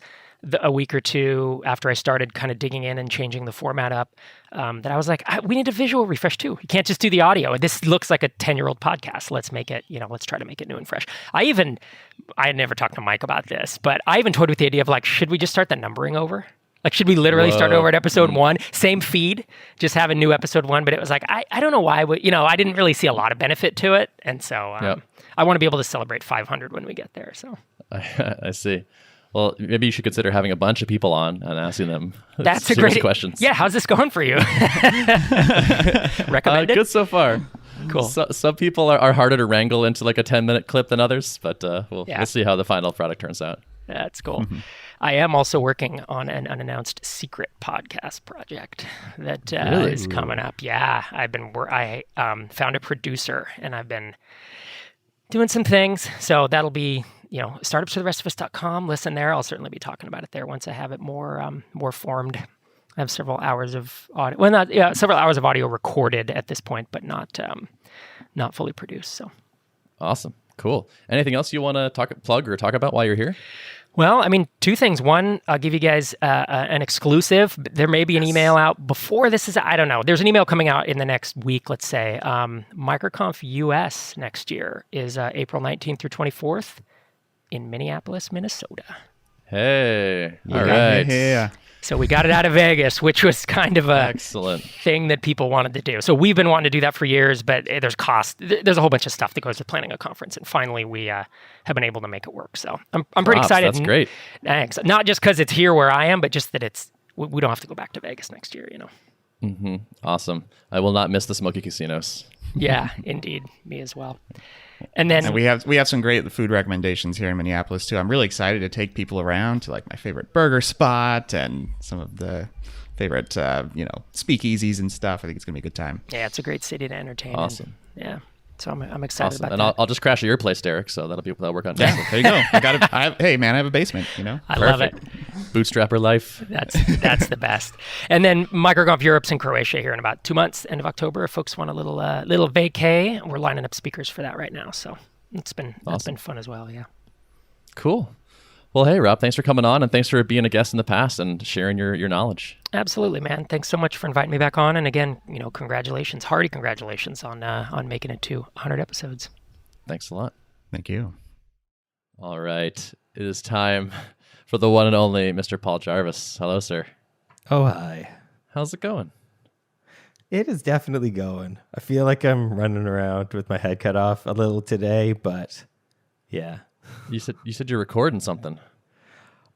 Speaker 4: a week or two after I started kind of digging in and changing the format up, that I was like, we need a visual refresh too. You can't just do the audio. This looks like a 10-year-old podcast. Let's make it, let's try to make it new and fresh. I had never talked to Mike about this, but I even toyed with the idea of like, should we just start the numbering over? Like, should we literally start over at episode 1? Same feed, just have a new episode 1. But it was like, I don't know why, I didn't really see a lot of benefit to it. And so I want to be able to celebrate 500 when we get there. So
Speaker 1: I see. Well, maybe you should consider having a bunch of people on and asking them
Speaker 4: That's
Speaker 1: serious questions.
Speaker 4: Yeah, how's this going for you? Recommended?
Speaker 1: Good so far.
Speaker 4: Cool.
Speaker 1: Some people are harder to wrangle into like a 10-minute clip than others, but we'll see how the final product turns out.
Speaker 4: That's cool. Mm-hmm. I am also working on an unannounced secret podcast project that is coming up. Yeah, I found a producer and I've been doing some things. So that'll be startupsfortherestofus.com. Listen there. I'll certainly be talking about it there once I have it more formed. I have several hours of audio. Well, several hours of audio recorded at this point, but not fully produced. So
Speaker 1: awesome, cool. Anything else you want to plug or talk about while you're here?
Speaker 4: Well, 2 things. One, I'll give you guys an exclusive. There may be an email out before this is, I don't know. There's an email coming out in the next week, let's say. MicroConf US next year is April 19th through 24th in Minneapolis, Minnesota.
Speaker 1: Hey, all right.
Speaker 5: Yeah.
Speaker 4: So we got it out of Vegas, which was kind of a
Speaker 1: excellent
Speaker 4: thing that people wanted to do. So we've been wanting to do that for years, but there's cost. There's a whole bunch of stuff that goes with planning a conference, and finally we have been able to make it work. So I'm pretty excited.
Speaker 1: That's great.
Speaker 4: Thanks. Not just because it's here where I am, but just that we don't have to go back to Vegas next year.
Speaker 1: Mm-hmm. Awesome. I will not miss the smoky casinos.
Speaker 4: Yeah, indeed. Me as well. And then
Speaker 5: we have some great food recommendations here in Minneapolis too. I'm really excited to take people around to like my favorite burger spot and some of the favorite speakeasies and stuff. I think it's gonna be a good time.
Speaker 4: Yeah, it's a great city to entertain.
Speaker 1: Awesome.
Speaker 4: Yeah. So I'm excited
Speaker 1: awesome.
Speaker 4: about
Speaker 1: And
Speaker 4: that.
Speaker 1: I'll just crash at your place, Derek. So that'll work on.
Speaker 5: Yeah, there you go. Hey man, I have a basement.
Speaker 4: I love it.
Speaker 1: Bootstrapper life.
Speaker 4: That's the best. And then MicroConf Europe's in Croatia here in about 2 months, end of October. If folks want a little vacay, we're lining up speakers for that right now. So it's been fun as well. Yeah.
Speaker 1: Cool. Well, hey Rob, thanks for coming on and thanks for being a guest in the past and sharing your knowledge.
Speaker 4: Absolutely, man. Thanks so much for inviting me back on. And again, congratulations, hearty congratulations on making it to 100 episodes.
Speaker 1: Thanks a lot.
Speaker 5: Thank you.
Speaker 1: All right. It is time for the one and only Mr. Paul Jarvis. Hello, sir.
Speaker 6: Oh, hi.
Speaker 1: How's it going?
Speaker 6: It is definitely going. I feel like I'm running around with my head cut off a little today, but yeah.
Speaker 1: You said you're recording something.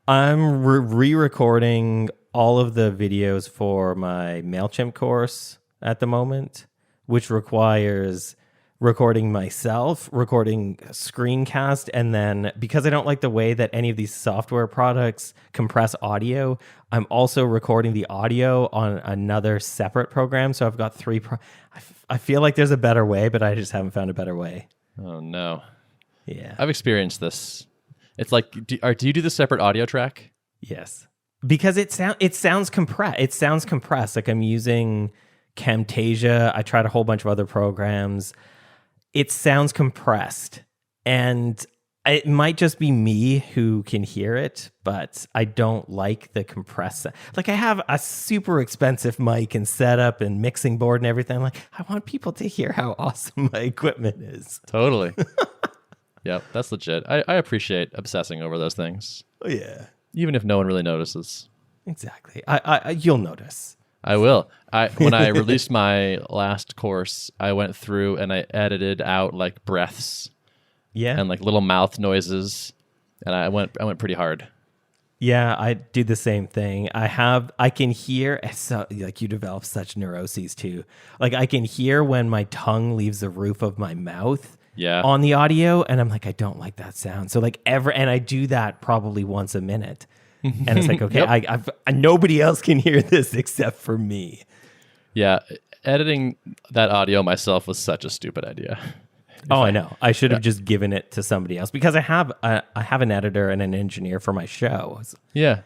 Speaker 6: I'm re-recording all of the videos for my MailChimp course at the moment, which requires recording myself, recording a screencast, and then because I don't like the way that any of these software products compress audio, I'm also recording the audio on another separate program. So I've got 3. I feel like there's a better way, but I just haven't found a better way.
Speaker 1: Oh no.
Speaker 6: Yeah,
Speaker 1: I've experienced this. It's like, do you do the separate audio track?
Speaker 6: Yes, because it sounds compressed. It sounds compressed. Like I'm using Camtasia. I tried a whole bunch of other programs. It sounds compressed, and it might just be me who can hear it, but I don't like the compressed. Like I have a super expensive mic and setup and mixing board and everything. Like I want people to hear how awesome my equipment is.
Speaker 1: Totally. Yep, that's legit. I appreciate obsessing over those things,
Speaker 6: Oh, yeah,
Speaker 1: even if no one really notices.
Speaker 6: exactly. You'll notice.
Speaker 1: I will. When I released my last course, I went through and I edited out like breaths
Speaker 6: Yeah.
Speaker 1: and like little mouth noises, and I went pretty hard.
Speaker 6: Yeah, I do the same thing. I can hear, so like you develop such neuroses too. Like I can hear when my tongue leaves the roof of my mouth
Speaker 1: Yeah.
Speaker 6: on the audio, and I'm like, I don't like that sound. So like and I do that probably once a minute. And it's like, okay,
Speaker 1: Yep.
Speaker 6: nobody else can hear this except for me.
Speaker 1: Yeah, editing that audio myself was such a stupid idea.
Speaker 6: Oh, I know. I should have just given it to somebody else because I have an editor and an engineer for my show.
Speaker 1: Yeah,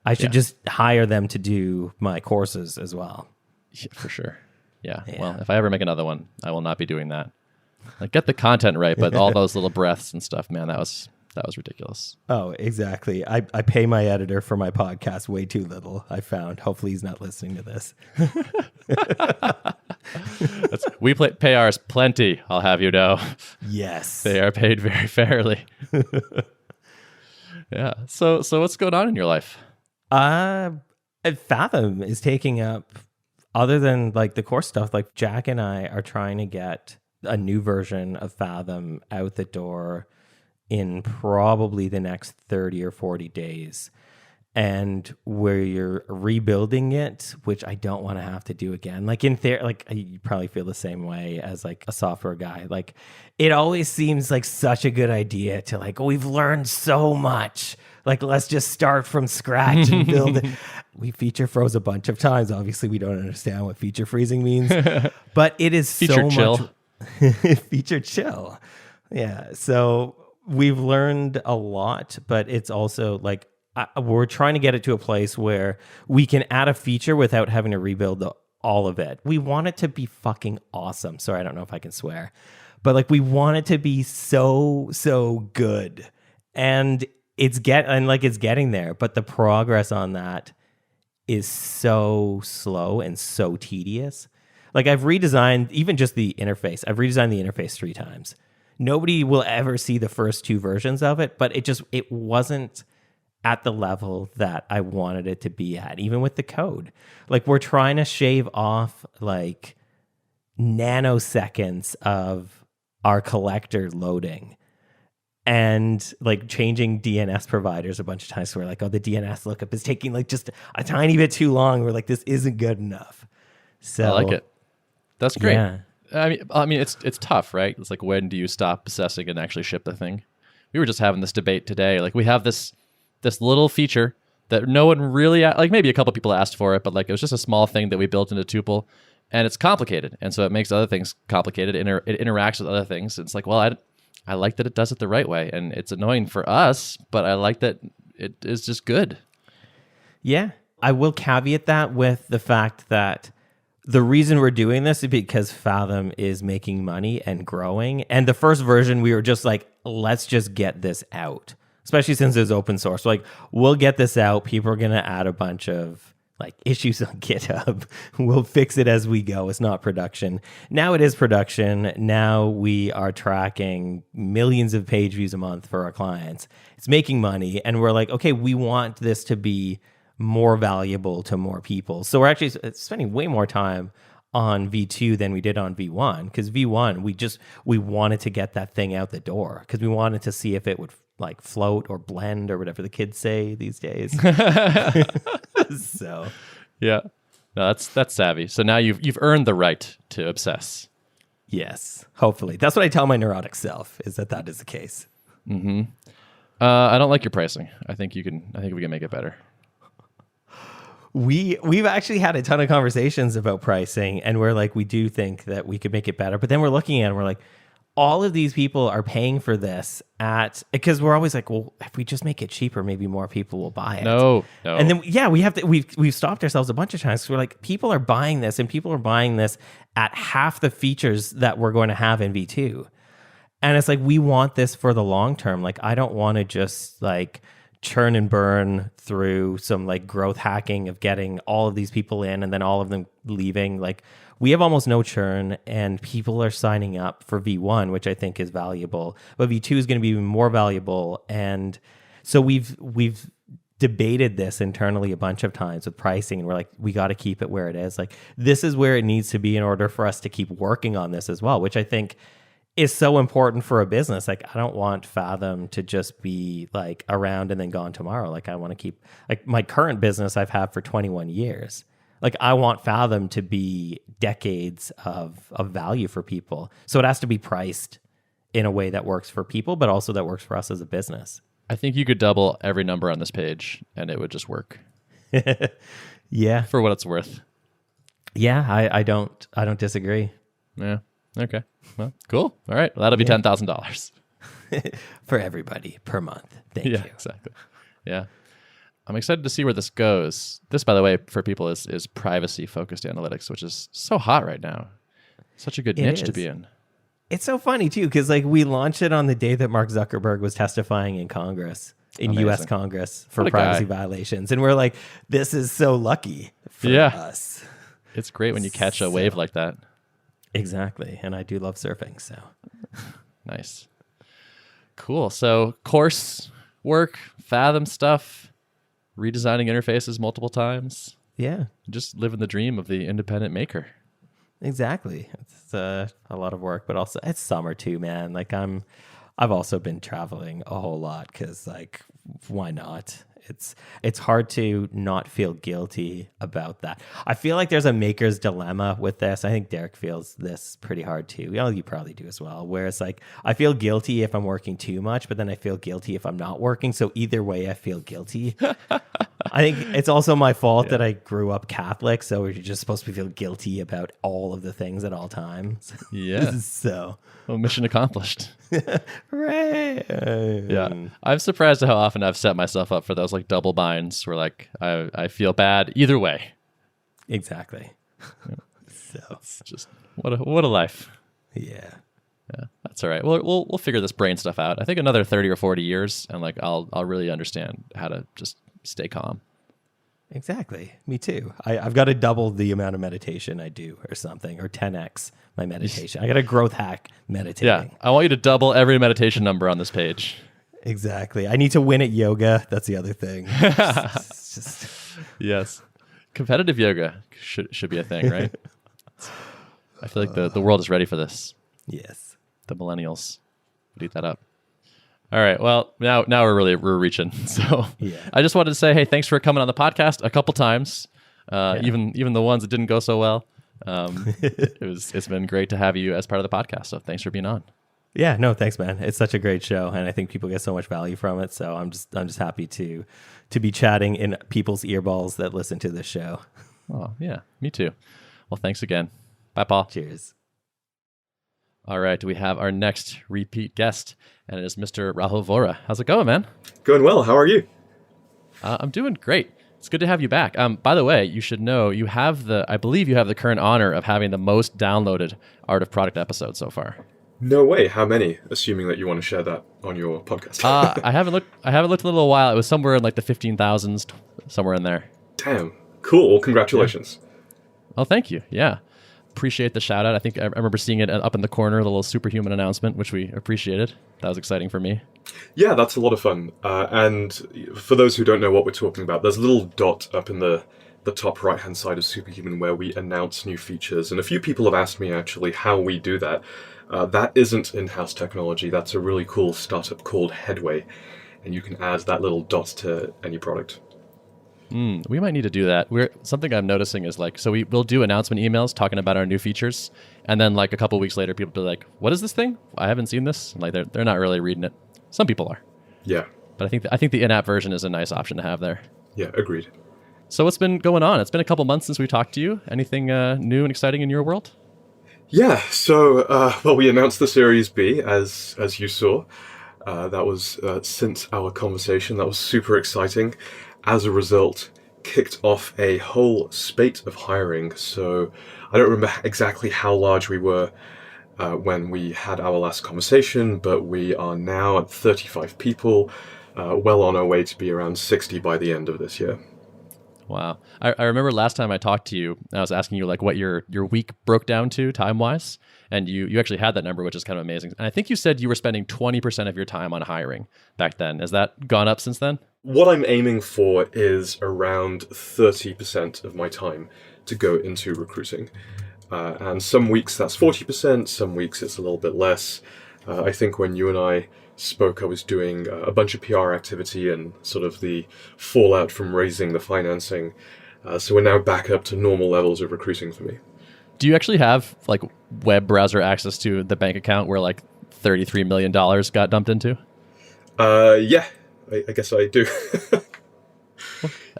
Speaker 6: I should just hire them to do my courses as well.
Speaker 1: yeah, for sure. Yeah. Well, if I ever make another one, I will not be doing that. Like, get the content right, but all those little breaths and stuff, man, that was ridiculous.
Speaker 6: Oh, exactly. I pay my editor for my podcast way too little, I found. Hopefully he's not listening to this.
Speaker 1: We pay ours plenty, I'll have you know.
Speaker 6: Yes.
Speaker 1: They are paid very fairly. Yeah. So what's going on in your life?
Speaker 6: Fathom is taking up, other than like the course stuff, like Jack and I are trying to get a new version of Fathom out the door in probably the next 30 or 40 days. And where you're rebuilding it, which I don't want to have to do again. Like in theory, like you probably feel the same way as like a software guy. Like it always seems like such a good idea to like, oh, we've learned so much. Like, let's just start from scratch and build it. We feature froze a bunch of times. Obviously, we don't understand what feature freezing means, but it is
Speaker 1: Feature
Speaker 6: so
Speaker 1: chill.
Speaker 6: much feature chill. Yeah. So we've learned a lot, but it's also like, we're trying to get it to a place where we can add a feature without having to rebuild all of it. We want it to be fucking awesome. Sorry, I don't know if I can swear, but like we want it to be so good, and it's getting there. But the progress on that is so slow and so tedious. Like I've redesigned even just the interface. I've redesigned the interface 3 times. Nobody will ever see the first 2 versions of it, but it wasn't at the level that I wanted it to be at, even with the code. Like we're trying to shave off like nanoseconds of our collector loading and like changing DNS providers a bunch of times. So we're like, oh, the DNS lookup is taking like just a tiny bit too long. We're like, this isn't good enough. So
Speaker 1: I like it. That's great.
Speaker 6: Yeah.
Speaker 1: I mean, it's tough, right? It's like, when do you stop obsessing and actually ship the thing? We were just having this debate today. Like we have this little feature that no one really, like maybe a couple people asked for it, but like it was just a small thing that we built into Tuple, and it's complicated. And so it makes other things complicated. It interacts with other things. It's like, well, I like that it does it the right way, and it's annoying for us, but I like that it is just good.
Speaker 6: Yeah. I will caveat that with the fact that the reason we're doing this is because Fathom is making money and growing. And the first version, we were just like, let's just get this out. Especially since it's open source. Like, we'll get this out. People are going to add a bunch of like issues on GitHub. We'll fix it as we go. It's not production. Now it is production. Now we are tracking millions of page views a month for our clients. It's making money. And we're like, okay, we want this to be more valuable to more people. So we're actually spending way more time on V2 than we did on V1. Because V1, we wanted to get that thing out the door. Because we wanted to see if it would like float or blend or whatever the kids say these days. So
Speaker 1: Yeah, no, that's savvy. So now you've earned the right to obsess.
Speaker 6: yes, hopefully that's what I tell my neurotic self, is that is the case.
Speaker 1: Mm-hmm. I don't like your pricing. I think we can make it better.
Speaker 6: We've actually had a ton of conversations about pricing, and we're like, we do think that we could make it better, but then we're looking at it and we're like, all of these people are paying for this because we're always like, well, if we just make it cheaper, maybe more people will buy it.
Speaker 1: No.
Speaker 6: And then, yeah, we've stopped ourselves a bunch of times. So we're like, people are buying this, and people are buying this at half the features that we're going to have in V2. And it's like, we want this for the long term. Like, I don't want to just like churn and burn through some like growth hacking of getting all of these people in and then all of them leaving. Like, we have almost no churn, and people are signing up for V1, which I think is valuable. But V2 is going to be even more valuable. And so we've debated this internally a bunch of times with pricing, and we're like, we got to keep it where it is. Like, this is where it needs to be in order for us to keep working on this as well, which I think is so important for a business. Like, I don't want Fathom to just be like around and then gone tomorrow. Like, I want to keep, like, my current business I've had for 21 years. Like, I want Fathom to be decades of value for people. So it has to be priced in a way that works for people, but also that works for us as a business.
Speaker 1: I think you could double every number on this page and it would just work.
Speaker 6: Yeah.
Speaker 1: For what it's worth.
Speaker 6: Yeah, I don't disagree.
Speaker 1: Yeah. Okay. Well, cool. All right. Well, that'll be $10,000.
Speaker 6: For everybody per month. Thank you.
Speaker 1: Exactly. Yeah. I'm excited to see where this goes. This, by the way, for people is privacy-focused analytics, which is so hot right now. Such a good niche to be in.
Speaker 6: It's so funny, too, because like we launched it on the day that Mark Zuckerberg was testifying in Congress, in
Speaker 1: Amazing.
Speaker 6: U.S. Congress for privacy violations. And we're like, this is so lucky for us.
Speaker 1: It's great when you catch a wave like that.
Speaker 6: Exactly. And I do love surfing, so.
Speaker 1: Nice. Cool. So course work, Fathom stuff, redesigning interfaces multiple times.
Speaker 6: Yeah.
Speaker 1: Just living the dream of the independent maker.
Speaker 6: Exactly. It's a lot of work, but also it's summer too, man. Like I've also been traveling a whole lot because like, why not? It's hard to not feel guilty about that. I feel like there's a maker's dilemma with this. I think Derek feels this pretty hard too. Well, you probably do as well. Where it's like, I feel guilty if I'm working too much, but then I feel guilty if I'm not working. So either way, I feel guilty. I think it's also my fault that I grew up Catholic. So you're just supposed to feel guilty about all of the things at all times.
Speaker 1: Yeah.
Speaker 6: So.
Speaker 1: Well, mission accomplished.
Speaker 6: Hooray!
Speaker 1: Yeah. I'm surprised at how often I've set myself up for those like double binds where like I feel bad either way.
Speaker 6: Exactly. So
Speaker 1: it's just what a life.
Speaker 6: Yeah.
Speaker 1: Yeah. That's all right. We'll figure this brain stuff out. I think another 30 or 40 years and like I'll really understand how to just stay calm.
Speaker 6: Exactly. Me too. I've got to double the amount of meditation I do or something, or 10x my meditation. I got a growth hack meditating.
Speaker 1: Yeah. I want you to double every meditation number on this page.
Speaker 6: Exactly. I need to win at yoga. That's the other thing. Just...
Speaker 1: Yes. Competitive yoga should be a thing, right? I feel like the world is ready for this.
Speaker 6: Yes.
Speaker 1: The millennials would eat that up. All right. Well, now we're reaching. So
Speaker 6: yeah.
Speaker 1: I just wanted to say, hey, thanks for coming on the podcast a couple times. Even the ones that didn't go so well. It's been great to have you as part of the podcast. So thanks for being on.
Speaker 6: Yeah, no, thanks, man. It's such a great show, and I think people get so much value from it. So I'm just happy to be chatting in people's earballs that listen to this show.
Speaker 1: Oh yeah, me too. Well, thanks again. Bye, Paul.
Speaker 6: Cheers.
Speaker 1: All right, we have our next repeat guest, and it is Mr. Rahul Vora. How's it going, man?
Speaker 7: Going well. How are you?
Speaker 1: I'm doing great. It's good to have you back. By the way, you should know I believe you have the current honor of having the most downloaded Art of Product episode so far.
Speaker 7: No way. How many? Assuming that you want to share that on your podcast.
Speaker 1: I haven't looked in a little while. It was somewhere in like the 15,000s, somewhere in there.
Speaker 7: Damn. Cool. Well, congratulations.
Speaker 1: Yeah. Oh, thank you. Yeah. Appreciate the shout out. I think I remember seeing it up in the corner, the little superhuman announcement, which we appreciated. That was exciting for me.
Speaker 7: Yeah, that's a lot of fun. And for those who don't know what we're talking about, there's a little dot up in the top right-hand side of Superhuman where we announce new features. And a few people have asked me actually how we do that. That isn't in-house technology. That's a really cool startup called Headway. And you can add that little dot to any product.
Speaker 1: We might need to do that. Something I'm noticing is like, so we'll do announcement emails talking about our new features, and then like a couple weeks later, people will be like, "What is this thing? I haven't seen this." And like they're not really reading it. Some people are.
Speaker 7: Yeah.
Speaker 1: But I think the in-app version is a nice option to have there.
Speaker 7: Yeah, agreed.
Speaker 1: So what's been going on? It's been a couple months since we talked to you. Anything new and exciting in your world?
Speaker 7: Yeah. So well, we announced the Series B as you saw. That was since our conversation. That was super exciting. As a result, kicked off a whole spate of hiring. So I don't remember exactly how large we were when we had our last conversation, but we are now at 35 people, well on our way to be around 60 by the end of this year.
Speaker 1: Wow. I remember last time I talked to you, I was asking you like what your week broke down to time-wise, and you actually had that number, which is kind of amazing. And I think you said you were spending 20% of your time on hiring back then. Has that gone up since then?
Speaker 7: What I'm aiming for is around 30% of my time to go into recruiting. And some weeks that's 40%, some weeks it's a little bit less. I think when you and I spoke, I was doing a bunch of PR activity and sort of the fallout from raising the financing. So we're now back up to normal levels of recruiting for me.
Speaker 1: Do you actually have like web browser access to the bank account where like $33 million got dumped into?
Speaker 7: Yeah, I guess I do.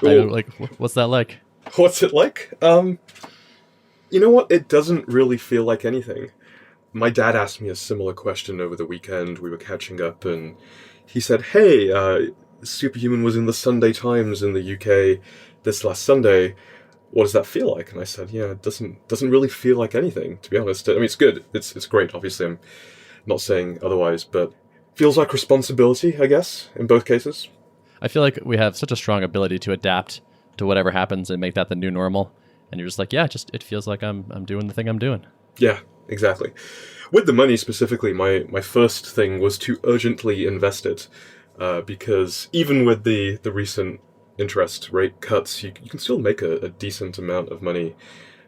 Speaker 1: What's that like?
Speaker 7: What's it like? You know what? It doesn't really feel like anything. My dad asked me a similar question over the weekend. We were catching up, and he said, "Hey, Superhuman was in the Sunday Times in the UK this last Sunday. What does that feel like?" And I said, "Yeah, it doesn't really feel like anything, to be honest. I mean, it's good. It's great. Obviously, I'm not saying otherwise, but feels like responsibility, I guess, in both cases."
Speaker 1: I feel like we have such a strong ability to adapt to whatever happens and make that the new normal. And you're just like, yeah, it feels like I'm doing the thing I'm doing.
Speaker 7: Yeah, exactly. With the money specifically, my first thing was to urgently invest it, because even with the recent interest rate cuts, you can still make a decent amount of money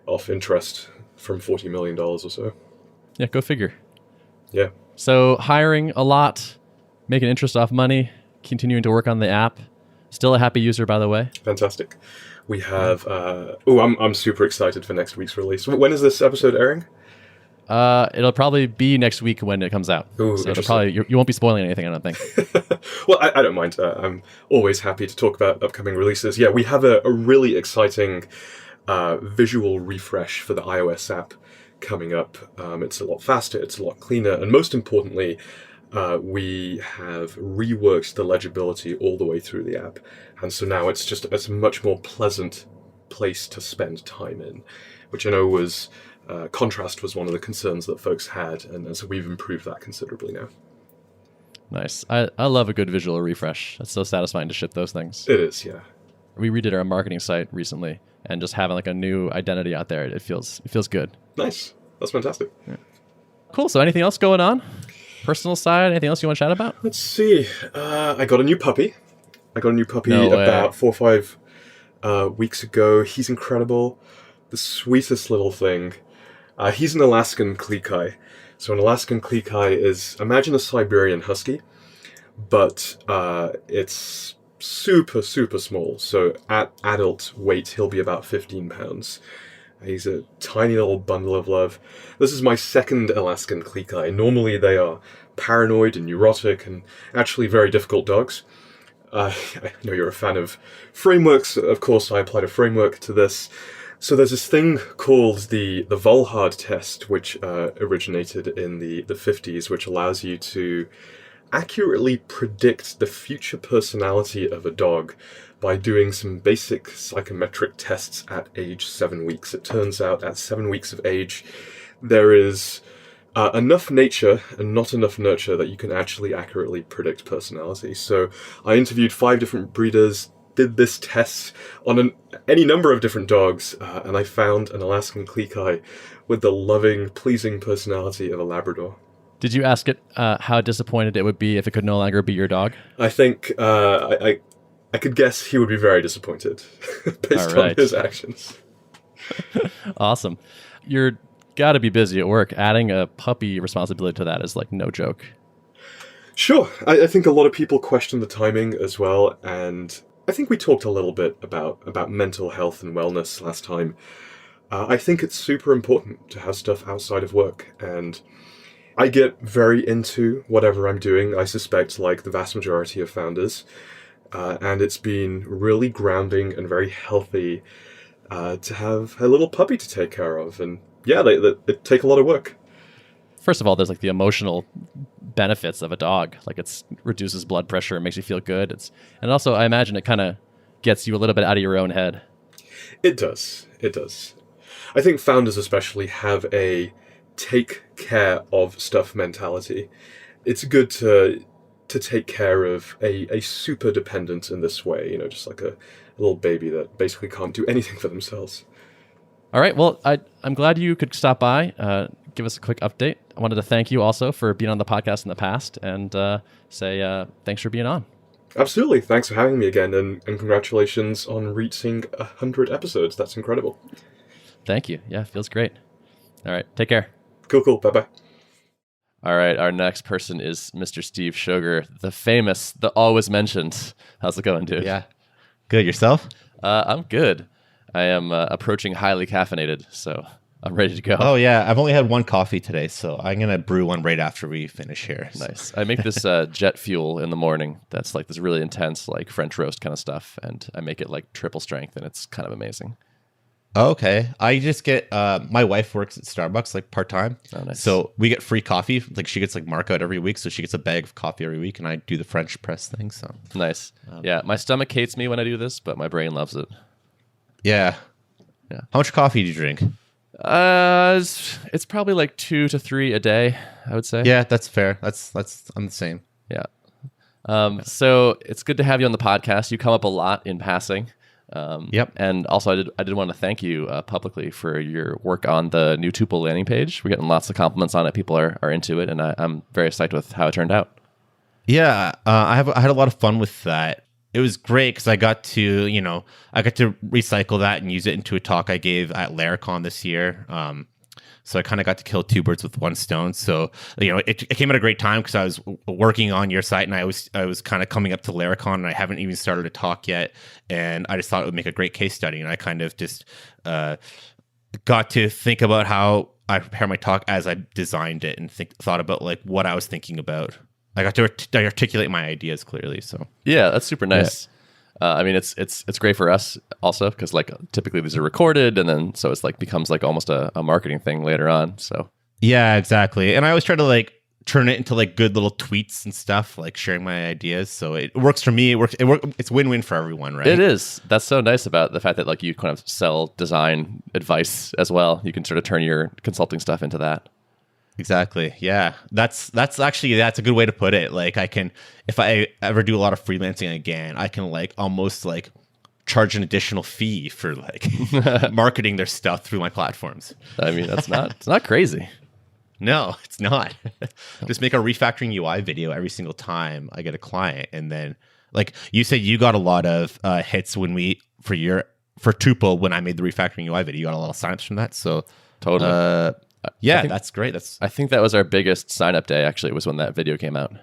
Speaker 7: off interest from $40 million or so.
Speaker 1: Yeah, go figure.
Speaker 7: Yeah.
Speaker 1: So hiring a lot, making interest off money, continuing to work on the app. Still a happy user, by the way.
Speaker 7: Fantastic. We have. I'm super excited for next week's release. When is this episode airing?
Speaker 1: It'll probably be next week when it comes out.
Speaker 7: Ooh,
Speaker 1: so it'll probably you won't be spoiling anything, I don't think.
Speaker 7: Well, I don't mind. I'm always happy to talk about upcoming releases. Yeah, we have a really exciting visual refresh for the iOS app coming up. It's a lot faster, it's a lot cleaner, and most importantly, we have reworked the legibility all the way through the app. And so now it's a much more pleasant place to spend time in, which I know was contrast was one of the concerns that folks had, and so we've improved that considerably now.
Speaker 1: Nice. I love a good visual refresh. It's so satisfying to ship those things.
Speaker 7: It is, yeah.
Speaker 1: We redid our marketing site recently, and just having like a new identity out there, it feels good.
Speaker 7: Nice. That's fantastic.
Speaker 1: Yeah. Cool. So anything else going on? Personal side? Anything else you want to chat about?
Speaker 7: Let's see. I got a new puppy.
Speaker 1: No way.
Speaker 7: About 4 or 5 weeks ago. He's incredible. The sweetest little thing. He's an Alaskan Klekai. So an Alaskan Klekai is, imagine a Siberian Husky, but it's super, super small. So at adult weight, he'll be about 15 pounds. He's a tiny little bundle of love. This is my second Alaskan Klekai. Normally they are paranoid and neurotic and actually very difficult dogs. I know you're a fan of frameworks. Of course, I applied a framework to this. So there's this thing called the Volhard test, which originated in the 50s, which allows you to accurately predict the future personality of a dog by doing some basic psychometric tests at age 7 weeks. It turns out at 7 weeks of age, there is enough nature and not enough nurture that you can actually accurately predict personality. So I interviewed 5 different breeders, did this test on any number of different dogs, and I found an Alaskan Klekai with the loving, pleasing personality of a Labrador.
Speaker 1: Did you ask it how disappointed it would be if it could no longer be your dog?
Speaker 7: I think I could guess he would be very disappointed based on his actions.
Speaker 1: Awesome. You're got to be busy at work. Adding a puppy responsibility to that is like no joke.
Speaker 7: Sure. I think a lot of people question the timing as well, and I think we talked a little bit about mental health and wellness last time. I think it's super important to have stuff outside of work, and I get very into whatever I'm doing, I suspect, like the vast majority of founders, and it's been really grounding and very healthy to have a little puppy to take care of, and yeah, they take a lot of work.
Speaker 1: First of all, there's like the emotional benefits of a dog. Like it reduces blood pressure and makes you feel good. And also, I imagine it kind of gets you a little bit out of your own head.
Speaker 7: It does. I think founders especially have a take care of stuff mentality. It's good to to take care of a super dependent in this way, just like a little baby that basically can't do anything for themselves.
Speaker 1: All right. Well, I'm glad you could stop by, give us a quick update. I wanted to thank you also for being on the podcast in the past and say thanks for being on.
Speaker 7: Absolutely. Thanks for having me again, and congratulations on reaching 100 episodes. That's incredible.
Speaker 1: Thank you. Yeah, feels great. All right. Take care.
Speaker 7: Cool. Bye-bye.
Speaker 1: All right. Our next person is Mr. Steve Sugar, the famous, the always mentioned. How's it going, dude?
Speaker 8: Yeah. Good. Yourself?
Speaker 1: I'm good. I am approaching highly caffeinated, so I'm ready to go.
Speaker 8: Oh, yeah. I've only had one coffee today, so I'm going to brew one right after we finish here.
Speaker 1: Nice. I make this jet fuel in the morning that's like this really intense, like French roast kind of stuff, and I make it like triple strength, and it's kind of amazing.
Speaker 8: Okay. I just get, my wife works at Starbucks, like part-time.
Speaker 1: Oh, nice.
Speaker 8: So we get free coffee. Like she gets like markup every week. So she gets a bag of coffee every week and I do the French press thing. So
Speaker 1: Nice. Yeah. My stomach hates me when I do this, but my brain loves it.
Speaker 8: yeah. How much coffee do you drink?
Speaker 1: It's probably like 2 to 3 a day, I would say.
Speaker 8: Yeah, that's fair. That's I'm the same.
Speaker 1: Yeah. So it's good to have you on the podcast. You come up a lot in passing.
Speaker 8: Yep.
Speaker 1: And also, I did want to thank you publicly for your work on the new Tuple landing page. We're getting lots of compliments on it. People are into it, and I'm very psyched with how it turned out.
Speaker 8: Yeah, I had a lot of fun with that. It was great because I got to recycle that and use it into a talk I gave at Laracon this year. So I kind of got to kill two birds with one stone. So, it came at a great time because I was working on your site and I was kind of coming up to Laracon and I haven't even started a talk yet. And I just thought it would make a great case study. And I kind of just got to think about how I prepare my talk as I designed it and thought about like what I was thinking about. I got to articulate my ideas clearly. So
Speaker 1: yeah, that's super nice. Yeah. I mean, it's great for us also because like typically these are recorded and then so it's like becomes like almost a marketing thing later on. So
Speaker 8: yeah, exactly. And I always try to like turn it into like good little tweets and stuff, like sharing my ideas. So it works for me. It's win-win for everyone, right?
Speaker 1: It is. That's so nice about the fact that like you kind of sell design advice as well. You can sort of turn your consulting stuff into that.
Speaker 8: Exactly. Yeah. That's a good way to put it. Like I can, if I ever do a lot of freelancing again, I can like almost like charge an additional fee for like marketing their stuff through my platforms.
Speaker 1: I mean, it's not crazy.
Speaker 8: No, it's not. Just make a refactoring UI video every single time I get a client. And then like you said, you got a lot of hits for Tuple when I made the refactoring UI video, you got a lot of signups from that. So
Speaker 1: totally.
Speaker 8: Yeah, that's great.
Speaker 1: I think that was our biggest sign up day. Actually, was when that video came out.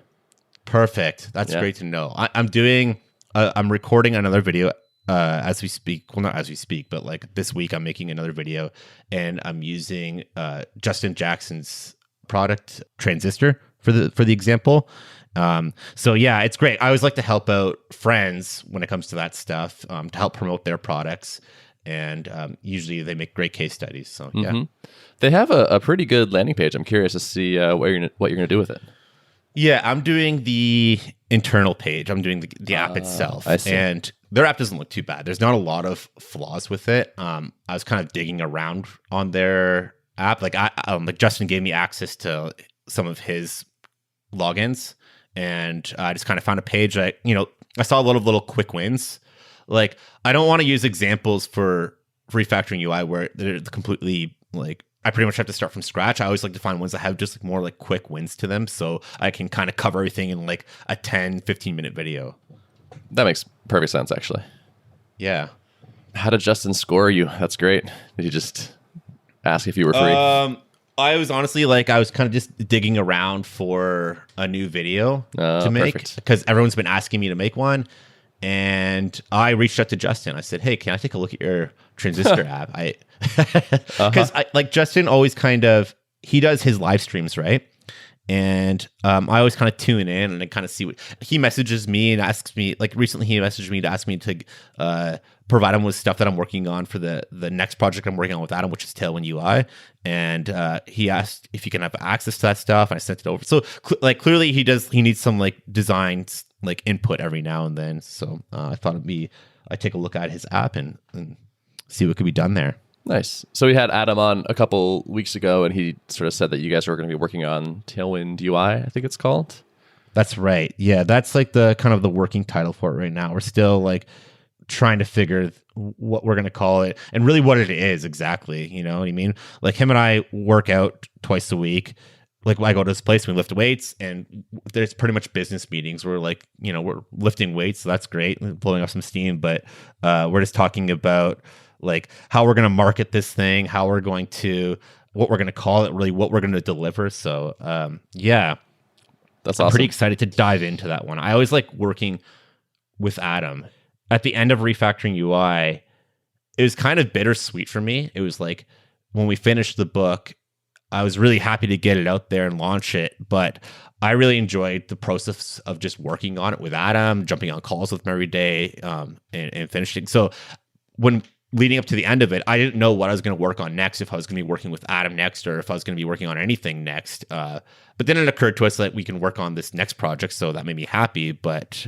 Speaker 8: Perfect. That's great to know. I'm recording another video as we speak. Well, not as we speak, but like this week, I'm making another video, and I'm using Justin Jackson's product Transistor for the example. So yeah, it's great. I always like to help out friends when it comes to that stuff to help promote their products. And usually they make great case studies. So yeah,
Speaker 1: they have a pretty good landing page. I'm curious to see what you're gonna do with it.
Speaker 8: Yeah, I'm doing the internal page. I'm doing the app itself,
Speaker 1: I see.
Speaker 8: And their app doesn't look too bad. There's not a lot of flaws with it. I was kind of digging around on their app. Like like Justin gave me access to some of his logins, and I just kind of found a page that I saw a lot of little quick wins. Like, I don't want to use examples for refactoring UI where they're completely like, I pretty much have to start from scratch. I always like to find ones that have just like more like quick wins to them so I can kind of cover everything in like a 10-15 minute video.
Speaker 1: That makes perfect sense, actually.
Speaker 8: Yeah.
Speaker 1: How did Justin score you? That's great. Did he just ask if you were free?
Speaker 8: I was honestly like, I was kind of just digging around for a new video to make because everyone's been asking me to make one. And I reached out to Justin. I said, "Hey, can I take a look at your Transistor app?" Because like Justin always he does his live streams, right? And I always kind of tune in and kind of see what he messages me and asks me. Like recently, he messaged me to ask me to provide him with stuff that I'm working on for the next project I'm working on with Adam, which is Tailwind UI. And he asked if he can have access to that stuff. And I sent it over. So clearly he needs some like designs like input every now and then. So I thought I'd take a look at his app and see what could be done there.
Speaker 1: Nice. So we had Adam on a couple weeks ago, and he sort of said that you guys were going to be working on Tailwind UI, I think it's called.
Speaker 8: That's right. Yeah, that's like the kind of the working title for it right now. We're still like trying to figure what we're going to call it and really what it is exactly. You know what I mean? Like him and I work out twice a week. Like I go to this place, we lift weights, and there's pretty much business meetings. We're like, you know, we're lifting weights, so that's great, blowing off some steam. But we're just talking about like how we're going to market this thing, how we're going to, what we're going to call it, really what we're going to deliver. So yeah,
Speaker 1: that's awesome.
Speaker 8: I'm pretty excited to dive into that one. I always like working with Adam. At the end of refactoring UI, it was kind of bittersweet for me. It was like when we finished the book, I was really happy to get it out there and launch it, but I really enjoyed the process of just working on it with Adam, jumping on calls with him every day, and finishing. So when leading up to the end of it, I didn't know what I was going to work on next, if I was going to be working with Adam next, or if I was going to be working on anything next. But then it occurred to us that we can work on this next project, so that made me happy. But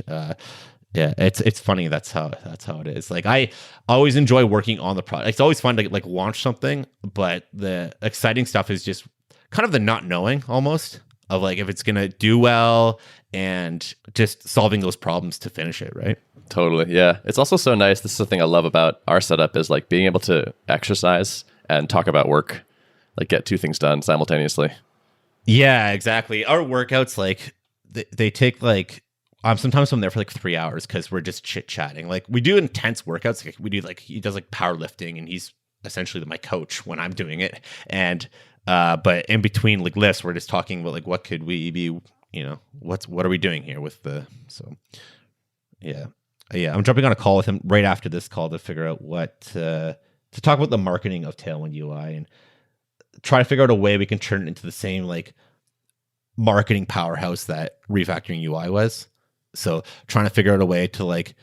Speaker 8: yeah, it's funny. That's how it is. Like I always enjoy working on the product. It's always fun to like launch something, but the exciting stuff is just kind of the not knowing almost of like if it's gonna do well and just solving those problems to finish it, right?
Speaker 1: Totally. Yeah. It's also so nice. This is the thing I love about our setup is like being able to exercise and talk about work, like get two things done simultaneously.
Speaker 8: Yeah, exactly. Our workouts, like they take like. Sometimes I'm there for like 3 hours because we're just chit chatting. Like we do intense workouts. Like we do like he does like powerlifting, and he's essentially my coach when I'm doing it. And but in between like lifts, we're just talking about like what could we be, you know, what are we doing here with the yeah. I'm jumping on a call with him right after this call to figure out what to talk about the marketing of Tailwind UI and try to figure out a way we can turn it into the same like marketing powerhouse that refactoring UI was. So trying to figure out a way to like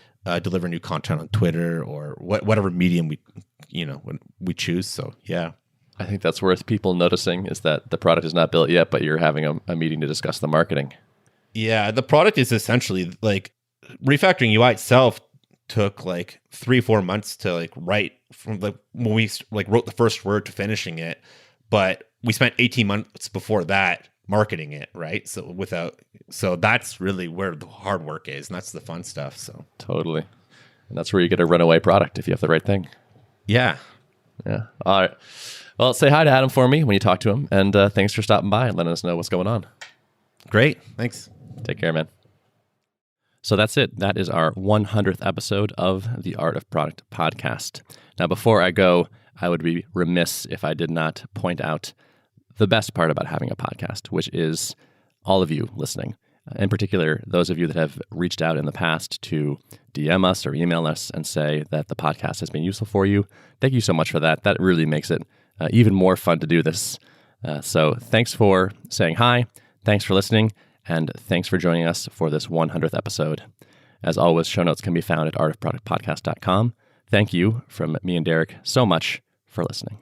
Speaker 8: deliver new content on Twitter or whatever medium we choose. So yeah,
Speaker 1: I think that's worth people noticing is that the product is not built yet, but you're having a meeting to discuss the marketing.
Speaker 8: Yeah, the product is essentially like refactoring UI itself took like 3-4 months to like write from like when we like wrote the first word to finishing it, but we spent 18 months before that marketing it, right? So that's really where the hard work is, and that's the fun stuff. So
Speaker 1: totally, and that's where you get a runaway product if you have the right thing.
Speaker 8: Yeah.
Speaker 1: All right. Well, say hi to Adam for me when you talk to him, and thanks for stopping by and letting us know what's going on.
Speaker 8: Great. Thanks.
Speaker 1: Take care, man. So that's it. That is our 100th episode of the Art of Product podcast. Now, before I go, I would be remiss if I did not point out the best part about having a podcast, which is all of you listening. In particular, those of you that have reached out in the past to DM us or email us and say that the podcast has been useful for you. Thank you so much for that. That really makes it even more fun to do this. So thanks for saying hi. Thanks for listening. And thanks for joining us for this 100th episode. As always, show notes can be found at artofproductpodcast.com. Thank you from me and Derek so much for listening.